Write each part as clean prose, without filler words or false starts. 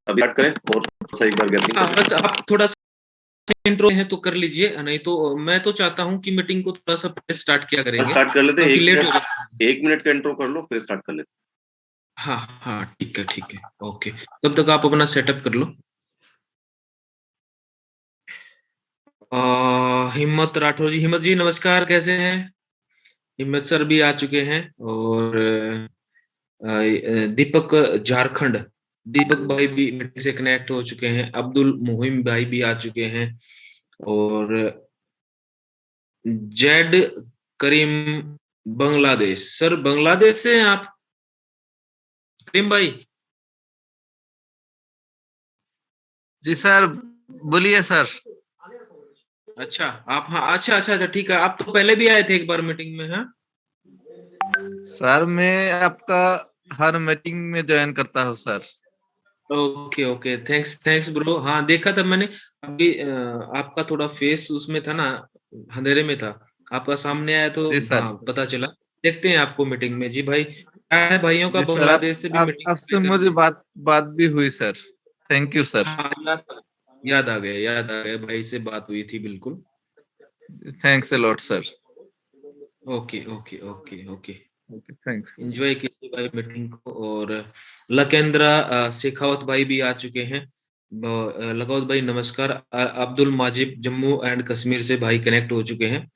अभी स्टार्ट करें और एक बार गैदरिंग हाँ, बस आप थोड़ा सा इंट्रो है तो कर लीजिए, नहीं तो मैं तो चाहता हूँ कि मीटिंग को थोड़ा सा पहले स्टार्ट किया करेंगे, स्टार्ट कर लेते हैं। काफी लेट हो गया। 1 मिनट का इंट्रो कर लो फिर स्टार्ट कर लेते हाँ हाँ, ठीक है, ओके। तब तक आप अपना सेटअप कर लो। हिम्मत राठौर जी, हिम्मत जी नमस्कार, कैसे हैं? हिम्मत सर भी आ चुके हैं, और दीपक झारखंड, दीपक भाई भी मीटिंग से कनेक्ट हो चुके हैं, अब्दुल मुहिम भाई भी आ चुके हैं, और जेड करीम बांग्लादेश। सर बांग्लादेश से हैं आप करीम भाई? जी सर, बोलिए सर। अच्छा आप, हाँ अच्छा ठीक है। आप तो पहले भी आए थे एक बार मीटिंग में, हाँ? सर मैं आपका हर मीटिंग में ज्वाइन करता हूँ सर। Okay, thanks bro. हाँ देखा था मैंने अभी, आपका थोड़ा फेस उसमें था ना, अंधेरे में था, आपका सामने आया तो जी सर। हाँ पता चला। देखते हैं आपको मीटिंग में। जी भाई, क्या है, भाइयों का जी सर, बांग्लादेश से भी मीटिंग आपसे मुझे बात भी हुई सर। Thank you sir. हाँ, याद आ गया भाई से बात हुई थी, बिल्कुल। Thanks a lot sir. Okay, thanks. Enjoy कीजिए भाई मीटिंग को। और लकेंद्रा शेखावत भाई भी आ चुके हैं। लखावत भाई नमस्कार। अब्दुल माजिद जम्मू एंड कश्मीर से भाई कनेक्ट हो चुके हैं,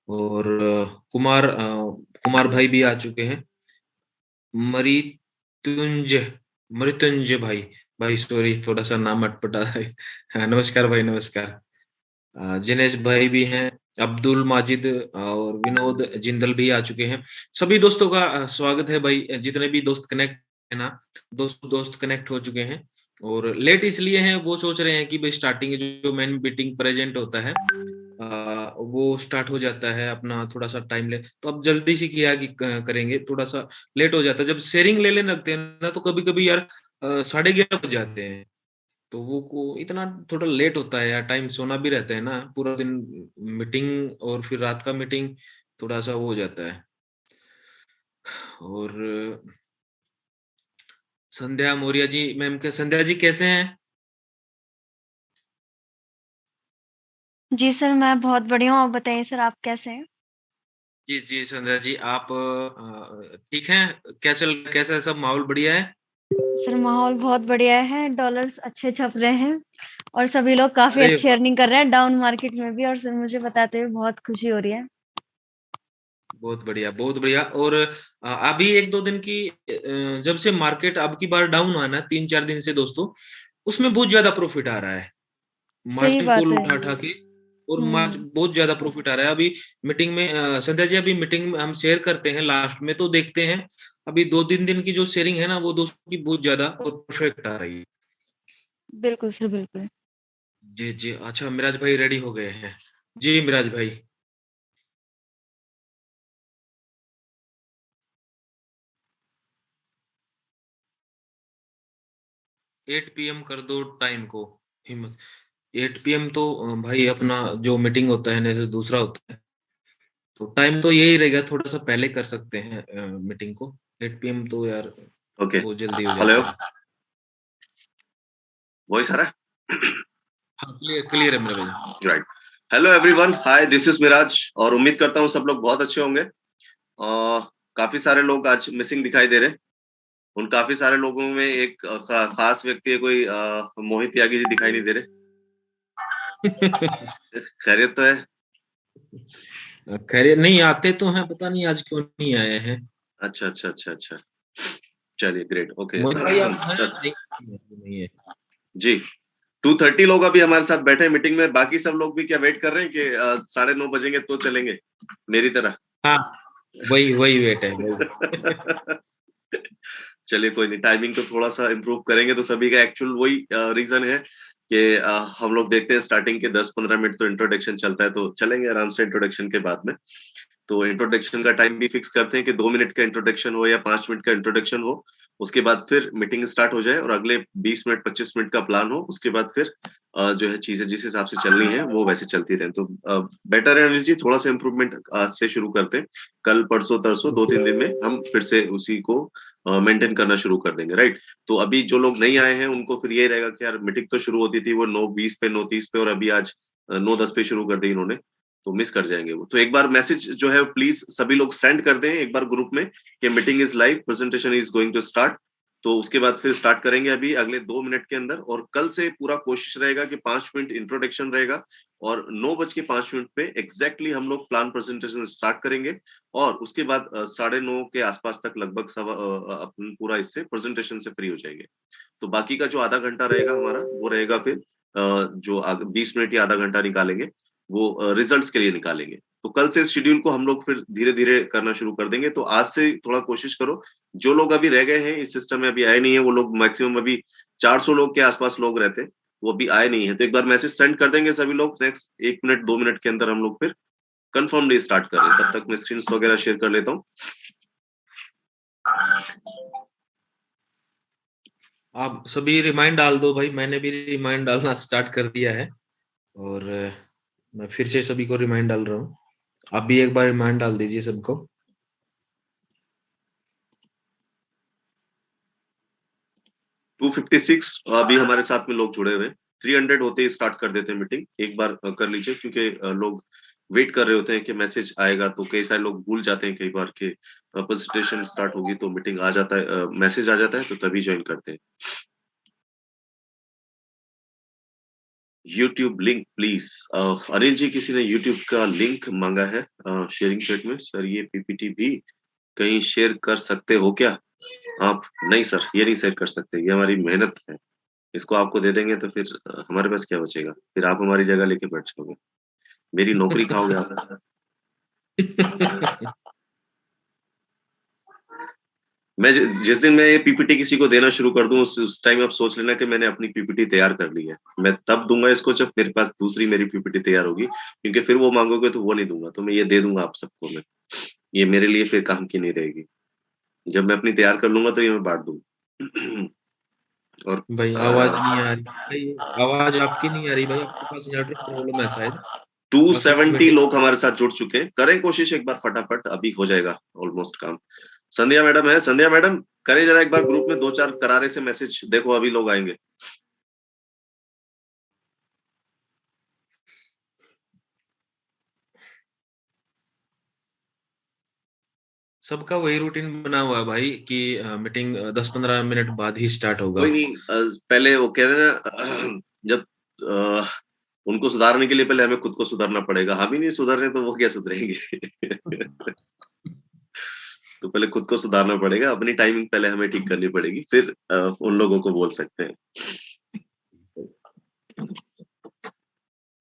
और कुमार भाई भी आ चुके हैं। मरितुंज मृत्युंजय भाई सॉरी, थोड़ा सा नाम अटपटा है। हाँ, नमस्कार भाई, नमस्कार। जिनेश भाई भी हैं, अब्दुल माजिद और विनोद जिंदल भी आ चुके हैं। सभी दोस्तों का स्वागत है भाई, जितने भी दोस्त कनेक्ट है ना, दोस्त कनेक्ट हो चुके हैं। और लेट इसलिए हैं, वो सोच रहे हैं कि भाई स्टार्टिंग जो मेन मीटिंग प्रेजेंट होता है, वो स्टार्ट हो जाता है अपना, थोड़ा सा टाइम ले, तो अब जल्दी से किया कि करेंगे, थोड़ा सा लेट हो जाता है। जब शेयरिंग ले लेने लगते हैं ना, तो कभी कभी यार 11:30 बज जाते हैं, तो वो को इतना थोड़ा लेट होता है यार, टाइम सोना भी रहता है ना, पूरा दिन मीटिंग और फिर रात का मीटिंग, थोड़ा सा वो हो जाता है। और संध्या मौर्य जी, मैम के संध्या जी कैसे हैं? जी सर, मैं बहुत बढ़िया हूँ। आप बताइए सर, आप कैसे हैं? जी संध्या जी, आप ठीक हैं? कैसा है सब, माहौल बढ़िया है? सर माहौल बहुत बढ़िया है, डॉलर्स अच्छे छप रहे हैं और सभी लोग काफी अरे अच्छी अर्निंग कर रहे हैं डाउन मार्केट में भी, और सर मुझे बताते हुए बहुत खुशी हो रही है। बहुत बढ़िया। और अभी 1-2 दिन की, जब से मार्केट अब की बार डाउन हुआ ना 3-4 दिन से दोस्तों, उसमें बहुत ज्यादा प्रॉफिट आ रहा है, सही मार्जिन बात कॉल है। उठा के, और हम्म। बहुत ज्यादा प्रॉफिट आ रहा है अभी मीटिंग में। संध्या जी, अभी मीटिंग में हम शेयर करते हैं लास्ट में, तो देखते हैं अभी 2-3 दिन की जो शेयरिंग है ना, वो दोस्तों की बहुत ज्यादा और परफेक्ट आ रही है। बिल्कुल सर, बिल्कुल। जी अच्छा, मिराज भाई रेडी हो गए हैं? जी मिराज भाई। 8 PM कर दो टाइम को, हिम्मत। 8 PM तो भाई अपना जो मीटिंग होता है ना, जो दूसरा होता है, तो टाइम तो यही रहेगा, थोड़ा सा पहले कर सकते हैं मीटिंग को। 8 PM तो यार ओके। बहुत जल्दी हो हेलो, जाता है। वॉइस आ रहा हाँ, क्लियर है मेरा भाई। है? Right. Hello everyone, hi, this is Miraj. और उम्मीद करता हूँ सब लोग बहुत अच्छे होंगे। काफी सारे लोग आज मिसिंग दिखाई दे रहे हैं। उन काफी सारे लोगों में एक खास व्यक्ति है, कोई मोहित त्यागी जी दिखाई नहीं दे रहे। खैरियत तो है? खैर नहीं, आते तो हैं, पता नहीं आज क्यों नहीं आए हैं। अच्छा। चलिए, ग्रेट, ओके। मोहित भाई आप हैं? सर नहीं है। जी, 2:30 लोग अभी हमारे साथ बैठे हैं मीटिंग में। बाकी सब लोग भी क्या वेट कर रहे हैं कि 9:30 बजेंगे तो चलेंगे, मेरी तरह? हाँ, वही वेट है भाई। चलिए, कोई नहीं, टाइमिंग को थोड़ा सा इम्प्रूव करेंगे तो सभी का एक्चुअल वही रीजन है कि हम लोग देखते हैं स्टार्टिंग के 10-15 मिनट तो इंट्रोडक्शन चलता है, तो चलेंगे आराम से इंट्रोडक्शन के बाद में। तो इंट्रोडक्शन का टाइम भी फिक्स करते हैं कि 2 मिनट का इंट्रोडक्शन हो या 5 मिनट का इंट्रोडक्शन हो, उसके बाद फिर मीटिंग स्टार्ट हो जाए और अगले 20 मिनट 25 मिनट का प्लान हो, उसके बाद फिर जो है चीजें जिस हिसाब से चलनी है वो वैसे चलती रहे। तो बेटर एनर्जी थोड़ा सा इम्प्रूवमेंट आज से शुरू करते हैं, कल परसों तरसों 2-3 दिन में हम फिर से उसी को मेंटेन करना शुरू कर देंगे, राइट। तो अभी जो लोग नहीं आए हैं उनको फिर यही रहेगा कि यार मीटिंग तो शुरू होती थी वो 9:20 पे 9:30 पे, और अभी आज 9:10 पे शुरू कर दी इन्होंने, तो मिस कर जाएंगे वो। तो एक बार मैसेज जो है प्लीज सभी लोग सेंड कर दें एक बार ग्रुप में कि meeting is live, presentation is going to start. तो उसके बाद फिर स्टार्ट करेंगे अभी अगले 2 मिनट के अंदर, और कल से पूरा कोशिश रहेगा कि 5 मिनट इंट्रोडक्शन रहेगा, और 9:05 पे एग्जैक्टली हम लोग प्लान प्रेजेंटेशन स्टार्ट करेंगे, और उसके बाद 9:30 के आसपास तक लगभग अपन पूरा इससे प्रेजेंटेशन से फ्री हो जाएंगे। तो बाकी का जो आधा घंटा रहेगा हमारा वो रहेगा फिर जो 20 मिनट या आधा घंटा निकालेंगे वो रिजल्ट्स के लिए निकालेंगे। तो कल से शेड्यूल को हम लोग फिर धीरे धीरे करना शुरू कर देंगे। तो आज से थोड़ा कोशिश करो, जो लोग अभी रह गए हैं इस सिस्टम में अभी आए नहीं है, वो लोग मैक्सिमम अभी 400 लोग के आसपास लोग रहते हैं, वो अभी आए नहीं है, तो एक बार मैसेज सेंड कर देंगे सभी लोग, नेक्स्ट 1 मिनट 2 मिनट के अंदर हम लोग फिर कंफर्मली स्टार्ट कर रहे हैं। तब तक मैं स्क्रीन वगैरह शेयर कर लेता हूँ। आप सभी रिमाइंड डाल दो भाई, मैंने भी रिमाइंड डालना स्टार्ट कर दिया है, और मैं फिर से सभी को रिमाइंड डाल रहा हूँ। आप भी एक बार रिमाइंड डाल दीजिए सबको। 256 अभी हमारे साथ में लोग जुड़े हुए हैं। 300 होते ही स्टार्ट कर देते हैं मीटिंग, एक बार कर लीजिए, क्योंकि लोग वेट कर रहे होते हैं कि मैसेज आएगा। तो कई सारे लोग भूल जाते हैं कई बार के प्रेजेंटेशन स्टार्ट होगी तो मीटिंग आ जाता है, मैसेज आ जाता है, तो तभी ज्वाइन करते हैं। YouTube link please. Anil ji, किसी ने यूट्यूब का लिंक मांगा है शेयरिंग चैट में। सर ये पीपीटी भी कहीं शेयर कर सकते हो क्या आप? नहीं सर, ये नहीं शेयर कर सकते, ये हमारी मेहनत है। इसको आपको दे देंगे तो फिर हमारे पास क्या बचेगा, फिर आप हमारी जगह लेके बैठ जाओगे, मेरी नौकरी खाओगे आप। मैं जिस दिन मैं ये पीपीटी किसी को देना शुरू कर दूं उस टाइम आप सोच लेना कि मैंने अपनी पीपीटी तैयार कर ली है। मैं तब दूंगा इसको जब मेरे पास दूसरी मेरी पीपीटी तैयार होगी, क्योंकि फिर वो मांगोगे तो वो नहीं दूंगा, तो मैं ये दे दूंगा आप सबको। मैं ये मेरे लिए फिर काम की नहीं रहेगी। जब मैं अपनी तैयार कर लूंगा तो ये मैं बांट दूंगा। और भाई आवाज नहीं आ रही भाई, आवाज आपकी नहीं आ रही भाई, आपके पास नेटवर्क प्रॉब्लम है शायद। बस एक 270 मिनट। लोग हमारे साथ जुड़ चुके हैं, करें कोशिश एक बार फटाफट, अभी हो जाएगा ऑलमोस्ट काम। संध्या मैडम है, संध्या मैडम करें जरा एक बार ग्रुप में 2-4 करारे से मैसेज, देखो अभी लोग आएंगे। सबका वही रूटीन बना हुआ है भाई कि मीटिंग 10-15 मिनट बाद ही स्टार्ट होगा। कोई नहीं, पहले वो कह रहे ना, जब उनको सुधारने के लिए पहले हमें खुद को सुधारना पड़ेगा, हम ही नहीं सुधर रहे तो वो क्या सुधरेंगे। तो पहले खुद को सुधारना पड़ेगा, अपनी टाइमिंग पहले हमें ठीक करनी पड़ेगी, फिर उन लोगों को बोल सकते हैं।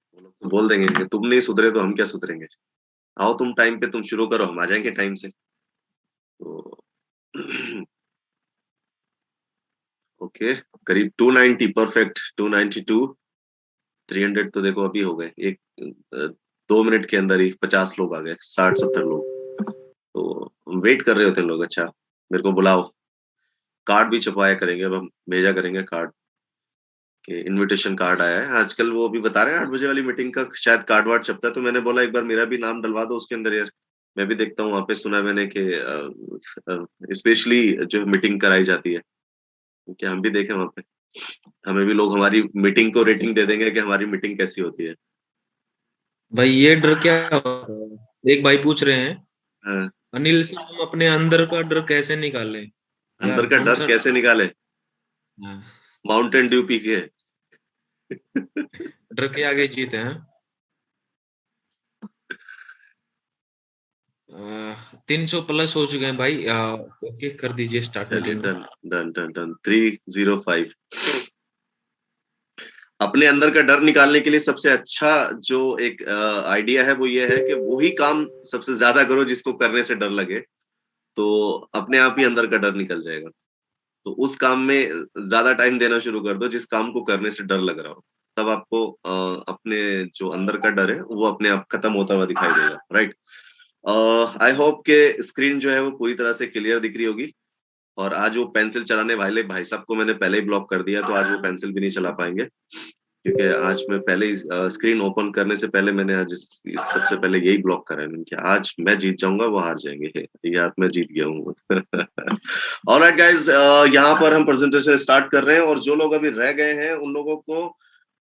वो लोग तो बोल देंगे कि तुम नहीं सुधरे तो हम क्या सुधरेंगे, आओ तुम टाइम पे, तुम शुरू करो, हम आ जाएंगे टाइम से। तो ओके, करीब 290, परफेक्ट 292, 300 तो देखो अभी हो गए, एक 2 मिनट के अंदर ही 50 लोग आ गए, 60-70 लोग। तो वेट कर रहे होते हैं लोग, अच्छा मेरे को बुलाओ, कार्ड भी छपवाया करेंगे, अब हम भेजा करेंगे कार्ड कि इनविटेशन कार्ड आया है आजकल। वो अभी बता रहे हैं 8 बजे वाली मीटिंग का शायद कार्ड वार्ड छपता है, तो मैंने बोला एक बार मेरा भी नाम डलवा दो उसके अंदर यार, मैं भी देखता हूँ। वहां पे सुना मैंने कि स्पेशली जो मीटिंग कराई जाती है, क्योंकि हम भी देखें वहां पे, हमें भी लोग हमारी मीटिंग को रेटिंग दे देंगे कि हमारी मीटिंग कैसी होती है। भाई ये डर क्या होता है? एक भाई पूछ रहे हैं, हाँ, अनिल से हम अपने अंदर का डर कैसे निकालें? अंदर यार का कौन डर सा? कैसे निकाले? हाँ, माउंटेन ड्यू पी के। डर के आगे जीत है। 300 प्लस हो चुके हैं भाई। ओके कर दीजिए स्टार्ट चलिए, meeting. Done done done done 305। अपने अंदर का डर निकालने के लिए सबसे अच्छा जो एक आइडिया है वो ये है कि वही काम सबसे ज्यादा करो जिसको करने से डर लगे, तो अपने आप ही अंदर का डर निकल जाएगा। तो उस काम में ज्यादा टाइम देना शुरू कर दो जिस काम को करने से डर लग रहा हो, तब आपको अपने जो अंदर का डर है वो अपने आप खत्म होता हुआ दिखाई देगा, राइट। आई होप के स्क्रीन जो है वो पूरी तरह से क्लियर दिख रही होगी। और आज वो पेंसिल चलाने वाले भाई साहब को मैंने पहले ही ब्लॉक कर दिया, तो आज वो पेंसिल भी नहीं चला पाएंगे। क्योंकि आज मैं पहले ही स्क्रीन ओपन करने से पहले मैंने आज सबसे पहले यही ब्लॉक करा है कि आज मैं जीत जाऊंगा, वो हार जाएंगे। यार मैं जीत गया हूँ। ऑलराइट गाइस, यहाँ पर हम प्रेजेंटेशन स्टार्ट कर रहे हैं और जो लोग अभी रह गए हैं उन लोगों को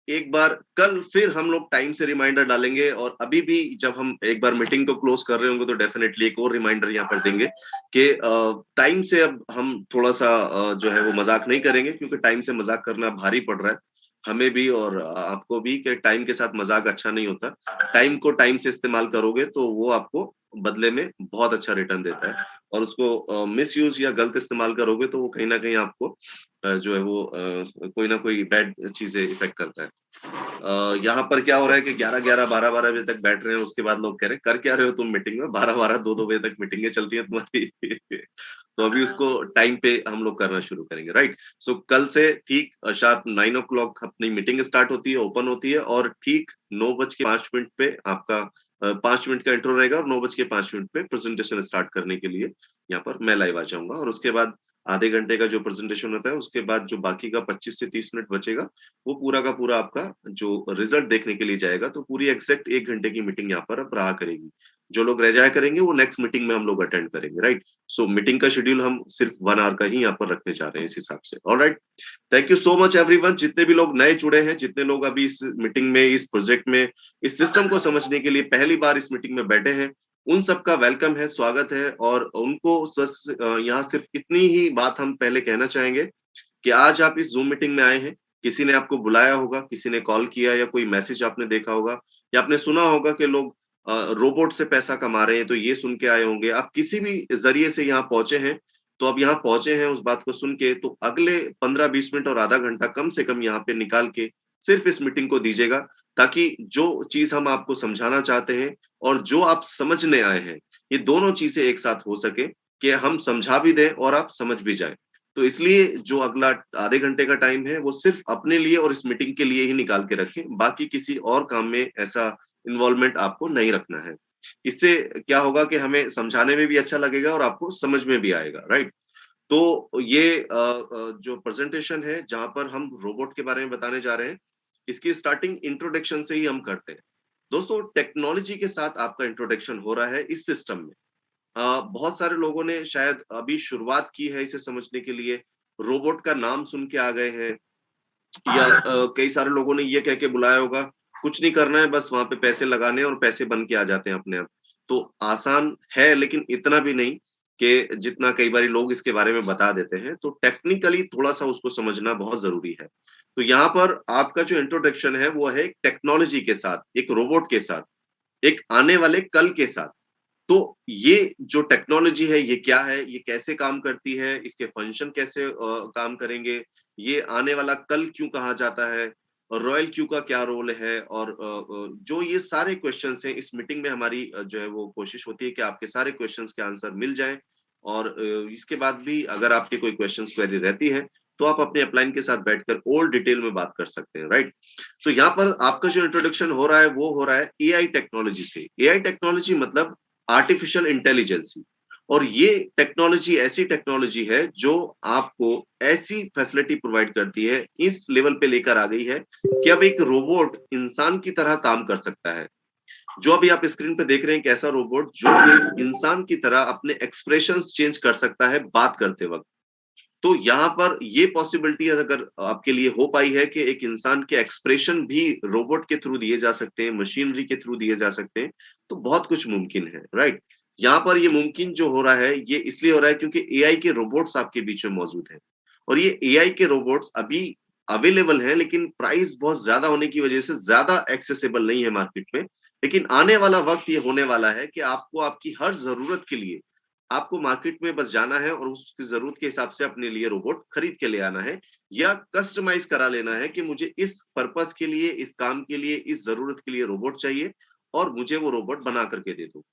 एक बार कल फिर हम लोग टाइम से रिमाइंडर डालेंगे, और अभी भी जब हम एक बार मीटिंग को क्लोज कर रहे होंगे तो डेफिनेटली एक और रिमाइंडर यहाँ पर देंगे कि टाइम से अब हम थोड़ा सा जो है वो मजाक नहीं करेंगे, क्योंकि टाइम से मजाक करना भारी पड़ रहा है हमें भी और आपको भी, कि टाइम के साथ मजाक अच्छा नहीं होता। टाइम को टाइम से इस्तेमाल करोगे तो वो आपको बदले में बहुत अच्छा रिटर्न देता है, और उसको मिस यूज या गलत इस्तेमाल करोगे तो वो कहीं ना कहीं आपको जो है वो कोई ना कोई बैड चीजें इफेक्ट करता है। यहाँ पर क्या हो रहा है कि 11-11, 12-12 बजे तक बैठ रहे हैं, उसके बाद लोग कह रहे हैं कर क्या रहे हो तुम मीटिंग में, 12-12, 2-2 बजे तक मीटिंगें चलती हैं तुम्हारी। तो अभी उसको टाइम पे हम लोग करना शुरू करेंगे, राइट। सो कल से ठीक शार्प 9 o'clock अपनी मीटिंग स्टार्ट होती है, ओपन होती है, और ठीक 9:05 पे आपका 5 मिनट का इंट्रो रहेगा और 9:05 पे प्रेजेंटेशन स्टार्ट करने के लिए यहाँ पर मैं लाइव आ जाऊंगा, और उसके बाद आधे घंटे का जो प्रेजेंटेशन होता है उसके बाद जो बाकी का 25 से 30 मिनट बचेगा वो पूरा का पूरा आपका जो रिजल्ट देखने के लिए जाएगा। तो पूरी एग्जैक्ट 1 घंटे की मीटिंग यहाँ पर अब रहा करेगी। जो लोग रह जाया करेंगे वो नेक्स्ट मीटिंग में हम लोग अटेंड करेंगे, राइट। सो मीटिंग का शेड्यूल हम सिर्फ 1 आवर का ही यहाँ पर रखने जा रहे हैं इस हिसाब से। Alright, thank you so much everyone. जितने भी लोग नए जुड़े हैं, जितने लोग अभी इस मीटिंग में, इस प्रोजेक्ट में, इस सिस्टम को समझने के लिए पहली बार इस मीटिंग में बैठे हैं, उन सबका वेलकम है, स्वागत है। और उनको यहाँ सिर्फ इतनी ही बात हम पहले कहना चाहेंगे कि आज आप इस जूम मीटिंग में आए हैं, किसी ने आपको बुलाया होगा, किसी ने कॉल किया, या कोई मैसेज आपने देखा होगा, या आपने सुना होगा कि लोग रोबोट से पैसा कमा रहे हैं, तो ये सुन के आए होंगे। आप किसी भी जरिए से यहाँ पहुंचे हैं, तो अब यहाँ पहुंचे हैं उस बात को सुन के, तो अगले 15-20 मिनट और आधा घंटा कम से कम यहाँ पे निकाल के सिर्फ इस मीटिंग को दीजिएगा, ताकि जो चीज हम आपको समझाना चाहते हैं और जो आप समझने आए हैं, ये दोनों चीजें एक साथ हो सके, कि हम समझा भी दें और आप समझ भी जाएं। तो इसलिए जो अगला आधे घंटे का टाइम है वो सिर्फ अपने लिए और इस मीटिंग के लिए ही निकाल के रखें, बाकी किसी और काम में ऐसा इन्वॉल्वमेंट आपको नहीं रखना है। इससे क्या होगा कि हमें समझाने में भी अच्छा लगेगा और आपको समझ में भी आएगा, राइट। तो ये जो प्रेजेंटेशन है जहां पर हम रोबोट के बारे में बताने जा रहे हैं, इसकी स्टार्टिंग इंट्रोडक्शन से ही हम करते हैं। दोस्तों, टेक्नोलॉजी के साथ आपका इंट्रोडक्शन हो रहा है इस सिस्टम में। बहुत सारे लोगों ने शायद अभी शुरुआत की है इसे समझने के लिए, रोबोट का नाम सुन के आ गए हैं, या कई सारे लोगों ने ये कह के बुलाया होगा कुछ नहीं करना है, बस वहां पे पैसे लगाने और पैसे बन के आ जाते हैं अपने आप। तो आसान है लेकिन इतना भी नहीं कि जितना कई बार लोग इसके बारे में बता देते हैं। तो टेक्निकली थोड़ा सा उसको समझना बहुत जरूरी है। तो यहाँ पर आपका जो इंट्रोडक्शन है वो है एक टेक्नोलॉजी के साथ, एक रोबोट के साथ, एक आने वाले कल के साथ। तो ये जो टेक्नोलॉजी है ये क्या है, ये कैसे काम करती है, इसके फंक्शन कैसे काम करेंगे, ये आने वाला कल क्यों कहा जाता है, और रॉयल क्यू का क्या रोल है, और जो ये सारे क्वेश्चंस हैं इस मीटिंग में हमारी जो है वो कोशिश होती है कि आपके सारे क्वेश्चंस के आंसर मिल जाएं। और इसके बाद भी अगर आपके कोई क्वेश्चंस क्वेरी रहती है तो आप अपने अपलाइन के साथ बैठकर और डिटेल में बात कर सकते हैं, राइट। तो यहाँ पर आपका जो इंट्रोडक्शन हो रहा है वो हो रहा है एआई टेक्नोलॉजी से। एआई टेक्नोलॉजी मतलब आर्टिफिशियल इंटेलिजेंस। और ये टेक्नोलॉजी ऐसी टेक्नोलॉजी है जो आपको ऐसी फैसिलिटी प्रोवाइड करती है, इस लेवल पे लेकर आ गई है कि अब एक रोबोट इंसान की तरह काम कर सकता है। जो अभी आप स्क्रीन पे देख रहे हैं, कैसा रोबोट जो एक इंसान की तरह अपने एक्सप्रेशंस चेंज कर सकता है बात करते वक्त। तो यहाँ पर ये पॉसिबिलिटी अगर आपके लिए हो पाई है कि एक इंसान के एक्सप्रेशन भी रोबोट के थ्रू दिए जा सकते हैं, मशीनरी के थ्रू दिए जा सकते हैं, तो बहुत कुछ मुमकिन है, राइट। यहाँ पर ये मुमकिन जो हो रहा है ये इसलिए हो रहा है क्योंकि एआई के रोबोट्स आपके बीच में मौजूद है। और ये एआई के रोबोट्स अभी अवेलेबल है, लेकिन प्राइस बहुत ज्यादा होने की वजह से ज्यादा एक्सेसिबल नहीं है मार्केट में। लेकिन आने वाला वक्त ये होने वाला है कि आपको आपकी हर जरूरत के लिए आपको मार्केट में बस जाना है और उसकी जरूरत के हिसाब से अपने लिए रोबोट खरीद के ले आना है, या कस्टमाइज करा लेना है कि मुझे इस पर्पस के लिए, इस काम के लिए, इस जरूरत के लिए रोबोट चाहिए और मुझे वो रोबोट बना करके दे दो।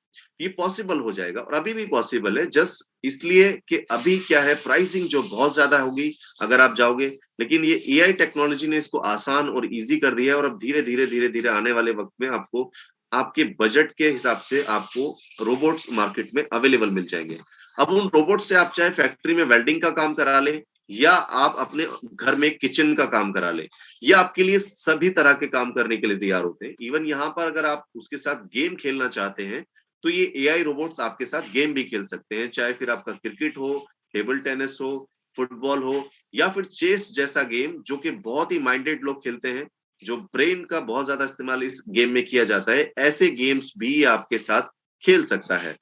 ये पॉसिबल हो जाएगा और अभी भी पॉसिबल है, जस्ट इसलिए कि अभी क्या है, प्राइसिंग जो बहुत ज्यादा होगी अगर आप जाओगे। लेकिन ये एआई टेक्नोलॉजी ने इसको आसान और इजी कर दिया है, और अब धीरे धीरे धीरे धीरे आने वाले वक्त में आपको आपके बजट के हिसाब से आपको रोबोट्स मार्केट में अवेलेबल मिल जाएंगे। अब उन रोबोट से आप चाहे फैक्ट्री में वेल्डिंग का काम करा लें, या आप अपने घर में किचन का काम करा लें, ये आपके लिए सभी तरह के काम करने के लिए तैयार होते हैं। इवन यहाँ पर अगर आप उसके साथ गेम खेलना चाहते हैं, तो ये एआई रोबोट्स आपके साथ गेम भी खेल सकते हैं, चाहे फिर आपका क्रिकेट हो, टेबल टेनिस हो, फुटबॉल हो, या फिर चेस जैसा गेम जो कि बहुत ही माइंडेड लोग खेलते हैं, जो ब्रेन का बहुत ज्यादा इस्तेमाल इस गेम में किया जाता है, ऐसे गेम्स भी आपके साथ खेल सकता है।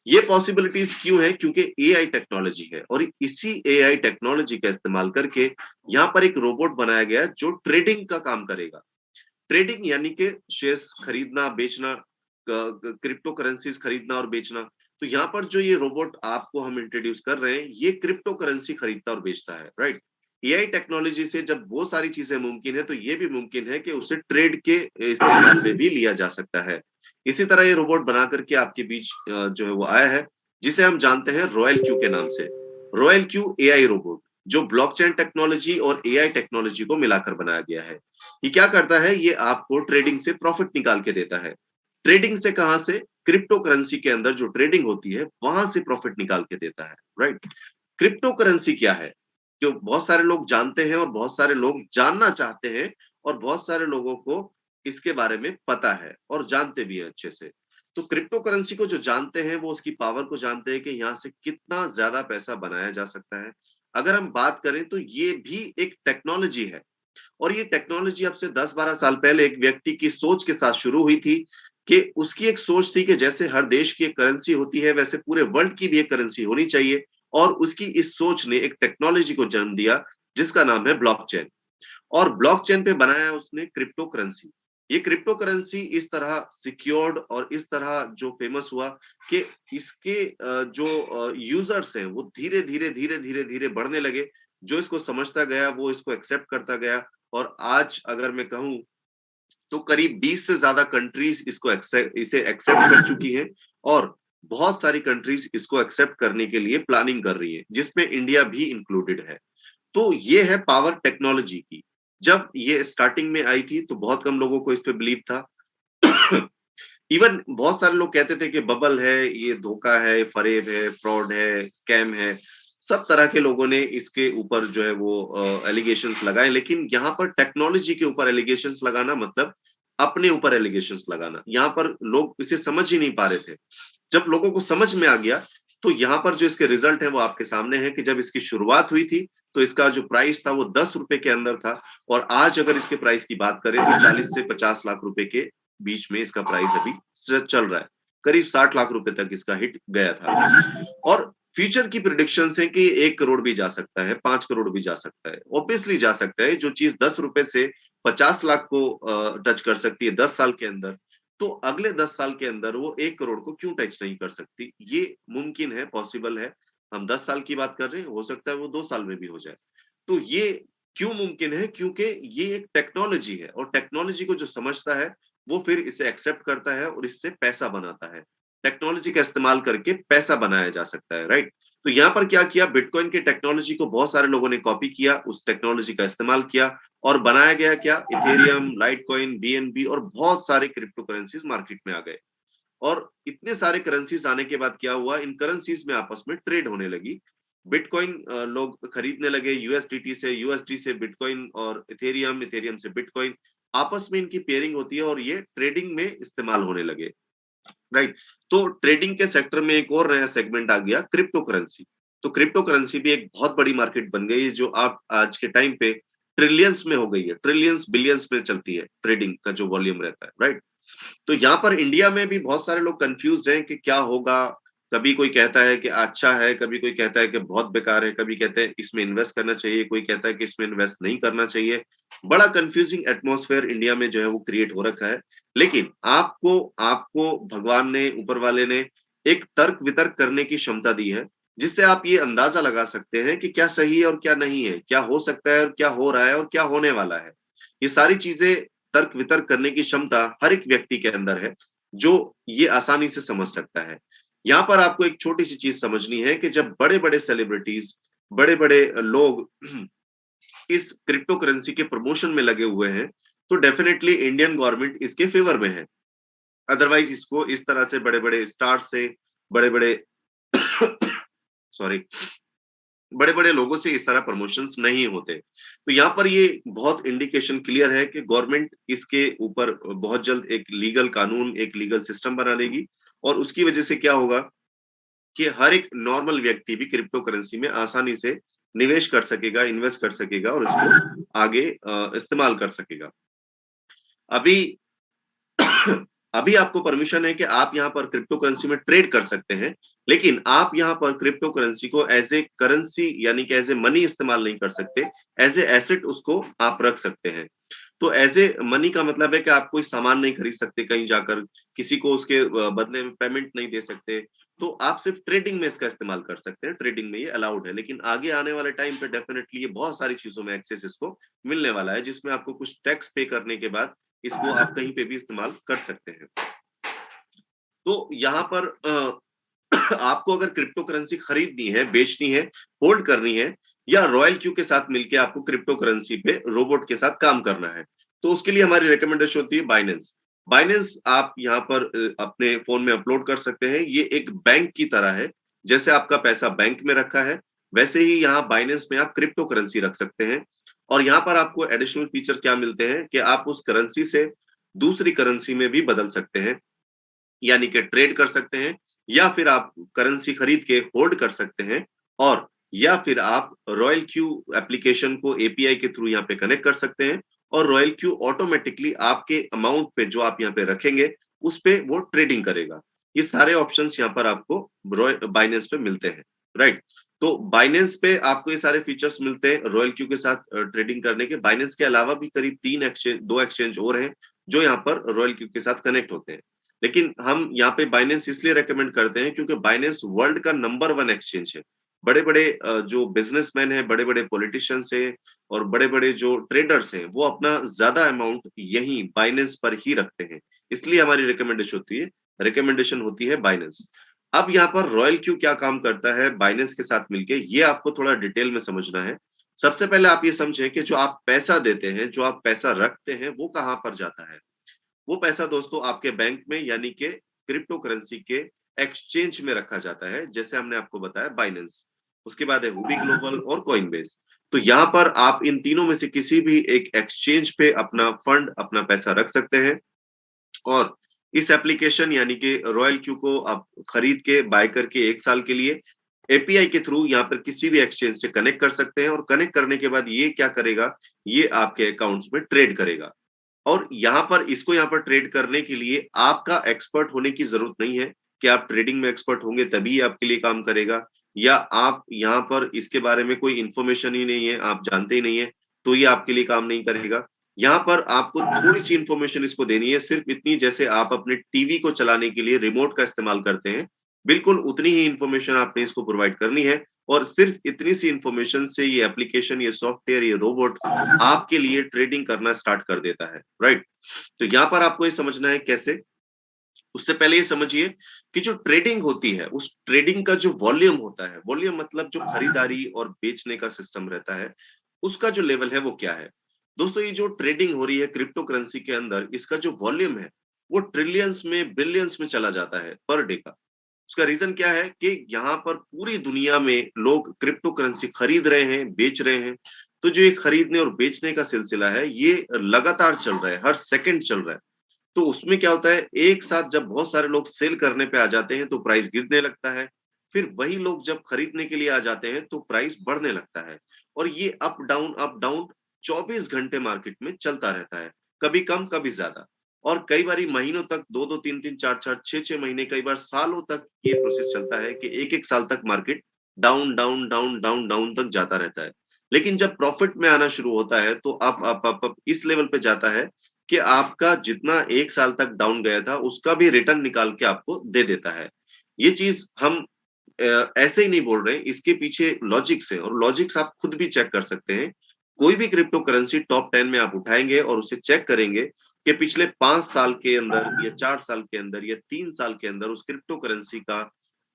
ये पॉसिबिलिटीज क्यों है? क्योंकि एआई टेक्नोलॉजी है, और इसी एआई टेक्नोलॉजी का इस्तेमाल करके यहाँ पर एक रोबोट बनाया गया है जो ट्रेडिंग का काम करेगा। ट्रेडिंग यानी कि शेयर्स खरीदना बेचना, क्रिप्टो करेंसीज खरीदना और बेचना। तो यहाँ पर जो ये रोबोट आपको हम इंट्रोड्यूस कर रहे हैं, ये क्रिप्टो करेंसी खरीदता और बेचता है, राइट। एआई टेक्नोलॉजी से जब वो सारी चीजें मुमकिन है, तो ये भी मुमकिन है कि उसे ट्रेड के इस्तेमाल में भी लिया जा सकता है। इसी तरह ये रोबोट बना करके आपके बीच जो है वो आया है, जिसे हम जानते हैं रॉयल क्यू के नाम से। रॉयल क्यू एआई रोबोट, जो ब्लॉकचेन टेक्नोलॉजी और एआई टेक्नोलॉजी को मिलाकर बनाया गया है। ये क्या करता है? ये आपको ट्रेडिंग से प्रॉफिट निकाल के देता है। ट्रेडिंग से कहां से? क्रिप्टो करेंसी के अंदर जो ट्रेडिंग होती है, वहां से प्रॉफिट निकाल के देता है, राइट। क्रिप्टो करेंसी क्या है, जो बहुत सारे लोग जानते हैं और बहुत सारे लोग जानना चाहते हैं, और बहुत सारे लोगों को इसके बारे में पता है और जानते भी हैं अच्छे से। तो क्रिप्टो करेंसी को जो जानते हैं, वो उसकी पावर को जानते हैं कि यहाँ से कितना ज्यादा पैसा बनाया जा सकता है। अगर हम बात करें तो ये भी एक टेक्नोलॉजी है, और ये टेक्नोलॉजी अब से 10-12 साल पहले एक व्यक्ति की सोच के साथ शुरू हुई थी, कि उसकी एक सोच थी कि जैसे हर देश की एक करेंसी होती है, वैसे पूरे वर्ल्ड की भी एक करेंसी होनी चाहिए। और उसकी इस सोच ने एक टेक्नोलॉजी को जन्म दिया, जिसका नाम है ब्लॉकचेन। और ब्लॉकचेन पे बनाया उसने क्रिप्टो करेंसी। ये क्रिप्टो करेंसी इस तरह सिक्योर्ड और इस तरह जो फेमस हुआ, कि इसके जो यूजर्स हैं, वो धीरे धीरे धीरे धीरे धीरे बढ़ने लगे। जो इसको समझता गया, वो इसको एक्सेप्ट करता गया। और आज अगर मैं कहूं, तो करीब 20 से ज्यादा कंट्रीज इसे एक्सेप्ट कर चुकी हैं, और बहुत सारी कंट्रीज इसको एक्सेप्ट करने के लिए प्लानिंग कर रही है, जिसमें इंडिया भी इंक्लूडेड है। तो ये है पावर टेक्नोलॉजी की। जब ये स्टार्टिंग में आई थी, तो बहुत कम लोगों को इस पे बिलीव था। इवन बहुत सारे लोग कहते थे कि बबल है, ये धोखा है, फरेब है, फ्रॉड है, स्कैम है। सब तरह के लोगों ने इसके ऊपर जो है वो एलिगेशंस लगाए। लेकिन यहाँ पर टेक्नोलॉजी के ऊपर एलिगेशंस लगाना मतलब अपने ऊपर एलिगेशंस लगाना। यहाँ पर लोग इसे समझ ही नहीं पा रहे थे। जब लोगों को समझ में आ गया, तो यहाँ पर जो इसके रिजल्ट है वो आपके सामने है, कि जब इसकी शुरुआत हुई थी, तो इसका जो प्राइस था वो 10 रुपए के अंदर था। और आज अगर इसके प्राइस की बात करें, तो 40 से 50 लाख रुपए के बीच में इसका प्राइस अभी चल रहा है। करीब 60 लाख रुपए तक इसका हिट गया था। और फ्यूचर की प्रिडिक्शंस है कि 1 करोड़ भी जा सकता है, 5 करोड़ भी जा सकता है। ऑब्वियसली जा सकता है। जो चीज 10 रुपए से 50 लाख को टच कर सकती है 10 साल के अंदर, तो अगले 10 साल के अंदर वो 1 करोड़ को क्यों टच नहीं कर सकती? ये मुमकिन है, पॉसिबल है। हम 10 साल की बात कर रहे हैं, हो सकता है वो 2 साल में भी हो जाए। तो ये क्यों मुमकिन है? क्योंकि ये एक टेक्नोलॉजी है, और टेक्नोलॉजी को जो समझता है, वो फिर इसे एक्सेप्ट करता है और इससे पैसा बनाता है। टेक्नोलॉजी का इस्तेमाल करके पैसा बनाया जा सकता है, राइट। तो यहाँ पर क्या किया, बिटकॉइन के टेक्नोलॉजी को बहुत सारे लोगों ने कॉपी किया, उस टेक्नोलॉजी का इस्तेमाल किया, और बनाया गया क्या, इथेरियम, लाइटकॉइन, बीएनबी, और बहुत सारे क्रिप्टो करेंसीज मार्केट में आ गए। और इतने सारे करेंसीज आने के बाद क्या हुआ, इन करेंसीज में आपस में ट्रेड होने लगी। बिटकॉइन लोग खरीदने लगे यूएसडीटी से, यूएसडी से बिटकॉइन, और इथेरियम, इथेरियम से बिटकॉइन। आपस में इनकी पेयरिंग होती है, और ये ट्रेडिंग में इस्तेमाल होने लगे, राइट। तो ट्रेडिंग के सेक्टर में एक और नया सेगमेंट आ गया, क्रिप्टो करेंसी। तो क्रिप्टो करेंसी भी एक बहुत बड़ी मार्केट बन गई है, जो आप आज के टाइम पे ट्रिलियंस में हो गई है, ट्रिलियंस बिलियंस में चलती है ट्रेडिंग का जो वॉल्यूम रहता है, राइट। तो यहाँ पर इंडिया में भी बहुत सारे लोग कंफ्यूज हैं कि क्या होगा। कभी कोई कहता है कि अच्छा है, कभी कोई कहता है कि बहुत बेकार है, कभी कहते हैं इसमें इन्वेस्ट करना चाहिए, कोई कहता है कि इसमें इन्वेस्ट नहीं करना चाहिए। बड़ा कंफ्यूजिंग एटमॉस्फेयर इंडिया में जो है वो क्रिएट हो रखा है। लेकिन आपको आपको भगवान ने, ऊपर वाले ने एक तर्क वितर्क करने की क्षमता दी है, जिससे आप ये अंदाजा लगा सकते हैं कि क्या सही है और क्या नहीं है, क्या हो सकता है और क्या हो रहा है और क्या होने वाला है। ये सारी चीजें तर्क वितर्क करने की क्षमता हर एक व्यक्ति के अंदर है, जो ये आसानी से समझ सकता है। यहाँ पर आपको एक छोटी सी चीज समझनी है, कि जब बड़े बड़े सेलिब्रिटीज, बड़े बड़े लोग इस क्रिप्टो करेंसी के प्रमोशन में लगे हुए हैं, तो डेफिनेटली इंडियन गवर्नमेंट इसके फेवर में है। अदरवाइज इसको इस तरह से बड़े बड़े स्टार से, बड़े बड़े सॉरी बड़े-बड़े लोगों से इस तरह प्रमोशंस नहीं होते। तो यहाँ पर ये बहुत इंडिकेशन क्लियर है कि गवर्नमेंट इसके ऊपर बहुत जल्द एक लीगल कानून, एक लीगल सिस्टम बना लेगी और उसकी वजह से क्या होगा कि हर एक नॉर्मल व्यक्ति भी क्रिप्टो करेंसी में आसानी से निवेश कर सकेगा, इन्वेस्ट कर सकेगा और उसको आगे इस्तेमाल कर सकेगा। अभी अभी आपको परमिशन है कि आप यहाँ पर क्रिप्टो करेंसी में ट्रेड कर सकते हैं, लेकिन आप यहाँ पर क्रिप्टो करेंसी को एज ए करेंसी यानी कि एज ए मनी इस्तेमाल नहीं कर सकते, एज ए एसेट उसको आप रख सकते हैं। तो एज ए मनी का मतलब है कि आप कोई सामान नहीं खरीद सकते कहीं जाकर, किसी को उसके बदले में पेमेंट नहीं दे सकते, तो आप सिर्फ ट्रेडिंग में इसका इस्तेमाल कर सकते हैं, ट्रेडिंग में ये अलाउड है। लेकिन आगे आने वाले टाइम पे डेफिनेटली ये बहुत सारी चीजों में एक्सेस इसको मिलने वाला है, जिसमें आपको कुछ टैक्स पे करने के बाद इसको आप कहीं पे भी इस्तेमाल कर सकते हैं। तो यहाँ पर आपको अगर क्रिप्टो करेंसी खरीदनी है, बेचनी है, होल्ड करनी है या रॉयल क्यू के साथ मिलके आपको क्रिप्टो करेंसी पे रोबोट के साथ काम करना है, तो उसके लिए हमारी रिकमेंडेशन होती है बाइनेंस। बाइनेंस आप यहाँ पर अपने फोन में अपलोड कर सकते हैं। ये एक बैंक की तरह है, जैसे आपका पैसा बैंक में रखा है वैसे ही यहाँ बाइनेंस में आप क्रिप्टो करेंसी रख सकते हैं। और यहाँ पर आपको एडिशनल फीचर क्या मिलते हैं कि आप उस करेंसी से दूसरी करेंसी में भी बदल सकते हैं, यानी कि ट्रेड कर सकते हैं, या फिर आप करेंसी खरीद के होल्ड कर सकते हैं, और या फिर आप रॉयल क्यू एप्लीकेशन को एपीआई के थ्रू यहाँ पे कनेक्ट कर सकते हैं और रॉयल क्यू ऑटोमेटिकली आपके अमाउंट पे जो आप यहाँ पे रखेंगे उस पे वो ट्रेडिंग करेगा। ये सारे ऑप्शंस यहाँ पर आपको बाइनेंस पे मिलते हैं, राइट। तो बाइनेंस पे आपको ये सारे फीचर्स मिलते हैं रॉयल क्यू के साथ ट्रेडिंग करने के। बाइनेंस के अलावा भी करीब 2 एक्सचेंज और हैं जो यहाँ पर रॉयल क्यू के साथ कनेक्ट होते हैं, लेकिन हम यहाँ पे बाइनेंस इसलिए रेकमेंड करते हैं क्योंकि बाइनेंस वर्ल्ड का नंबर 1 एक्सचेंज है। बड़े बड़े जो बिजनेसमैन हैं, बड़े बड़े पॉलिटिशियंस हैं और बड़े बड़े जो ट्रेडर्स हैं, वो अपना ज्यादा अमाउंट यही बाइनेंस पर ही रखते हैं, इसलिए हमारी रिकमेंडेशन होती है बाइनेंस। अब यहाँ पर रॉयल क्यू क्या काम करता है बाइनेंस के साथ मिलके, ये आपको थोड़ा डिटेल में समझना है। सबसे पहले आप ये समझें कि जो आप पैसा देते हैं, जो आप पैसा रखते हैं, वो कहाँ पर जाता है। वो पैसा दोस्तों आपके बैंक में यानी कि क्रिप्टो करेंसी के एक्सचेंज में रखा जाता है, जैसे हमने आपको बताया बाइनेंस, उसके बाद है हुबी ग्लोबल और कॉइनबेस। तो यहाँ पर आप इन तीनों में से किसी भी एक एक्सचेंज पे अपना फंड, अपना पैसा रख सकते हैं और इस एप्लीकेशन यानी कि रॉयल क्यू को आप खरीद के बाय करके 1 साल के लिए एपीआई के थ्रू यहाँ पर किसी भी एक्सचेंज से कनेक्ट कर सकते हैं और कनेक्ट करने के बाद ये क्या करेगा, ये आपके अकाउंट्स में ट्रेड करेगा। और यहाँ पर ट्रेड करने के लिए आपका एक्सपर्ट होने की जरूरत नहीं है कि आप ट्रेडिंग में एक्सपर्ट होंगे तभी आपके लिए काम करेगा, या आप यहाँ पर इसके बारे में कोई इंफॉर्मेशन ही नहीं है, आप जानते ही नहीं है, तो ये आपके लिए काम नहीं करेगा। यहाँ पर आपको थोड़ी सी इंफॉर्मेशन इसको देनी है, सिर्फ इतनी जैसे आप अपने टीवी को चलाने के लिए रिमोट का इस्तेमाल करते हैं, बिल्कुल उतनी ही इंफॉर्मेशन आपने इसको प्रोवाइड करनी है। और सिर्फ इतनी सी इंफॉर्मेशन से ये एप्लीकेशन, ये सॉफ्टवेयर, ये रोबोट आपके लिए ट्रेडिंग करना स्टार्ट कर देता है, राइट। तो यहाँ पर आपको ये समझना है कैसे। उससे पहले ये समझिए कि जो ट्रेडिंग होती है, उस ट्रेडिंग का जो वॉल्यूम होता है, वॉल्यूम मतलब जो खरीदारी और बेचने का सिस्टम रहता है, उसका जो लेवल है वो क्या है। दोस्तों ये जो ट्रेडिंग हो रही है क्रिप्टो करेंसी के अंदर, इसका जो वॉल्यूम है वो ट्रिलियंस में, बिलियंस में चला जाता है पर डे का। उसका रीजन क्या है कि यहाँ पर पूरी दुनिया में लोग क्रिप्टो करेंसी खरीद रहे हैं, बेच रहे हैं। तो जो ये खरीदने और बेचने का सिलसिला है ये लगातार चल रहा है, हर सेकंड चल रहा है। तो उसमें क्या होता है, एक साथ जब बहुत सारे लोग सेल करने पे आ जाते हैं तो प्राइस गिरने लगता है, फिर वही लोग जब खरीदने के लिए आ जाते हैं तो प्राइस बढ़ने लगता है। और ये अप डाउन 24 घंटे मार्केट में चलता रहता है, कभी कम कभी ज्यादा। और कई बारी महीनों तक, 2-2, 3-3, 4-4, 6-6 महीने, कई बार सालों तक ये प्रोसेस चलता है कि एक साल तक मार्केट डाउन तक जाता रहता है। लेकिन जब प्रॉफिट में आना शुरू होता है तो आप इस लेवल पे जाता है कि आपका जितना 1 साल तक डाउन गया था उसका भी रिटर्न निकाल के आपको दे देता है। ये चीज हम ऐसे ही नहीं बोल रहे, इसके पीछे लॉजिक्स है और लॉजिक्स आप खुद भी चेक कर सकते हैं। कोई भी क्रिप्टो करेंसी टॉप 10 में आप उठाएंगे और उसे चेक करेंगे कि पिछले 5 साल के अंदर या 4 साल के अंदर या 3 साल के अंदर उस क्रिप्टो करेंसी का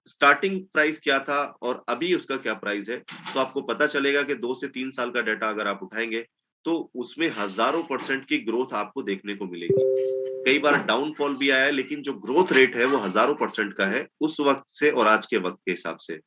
स्टार्टिंग प्राइस क्या था और अभी उसका क्या प्राइस है, तो आपको पता चलेगा कि 2 से 3 साल का डाटा अगर आप उठाएंगे तो उसमें हजारों % की ग्रोथ आपको देखने को मिलेगी। कई बार डाउनफॉल भी आया है, लेकिन जो ग्रोथ रेट है वो हजारों % का है उस वक्त से और आज के वक्त के हिसाब से।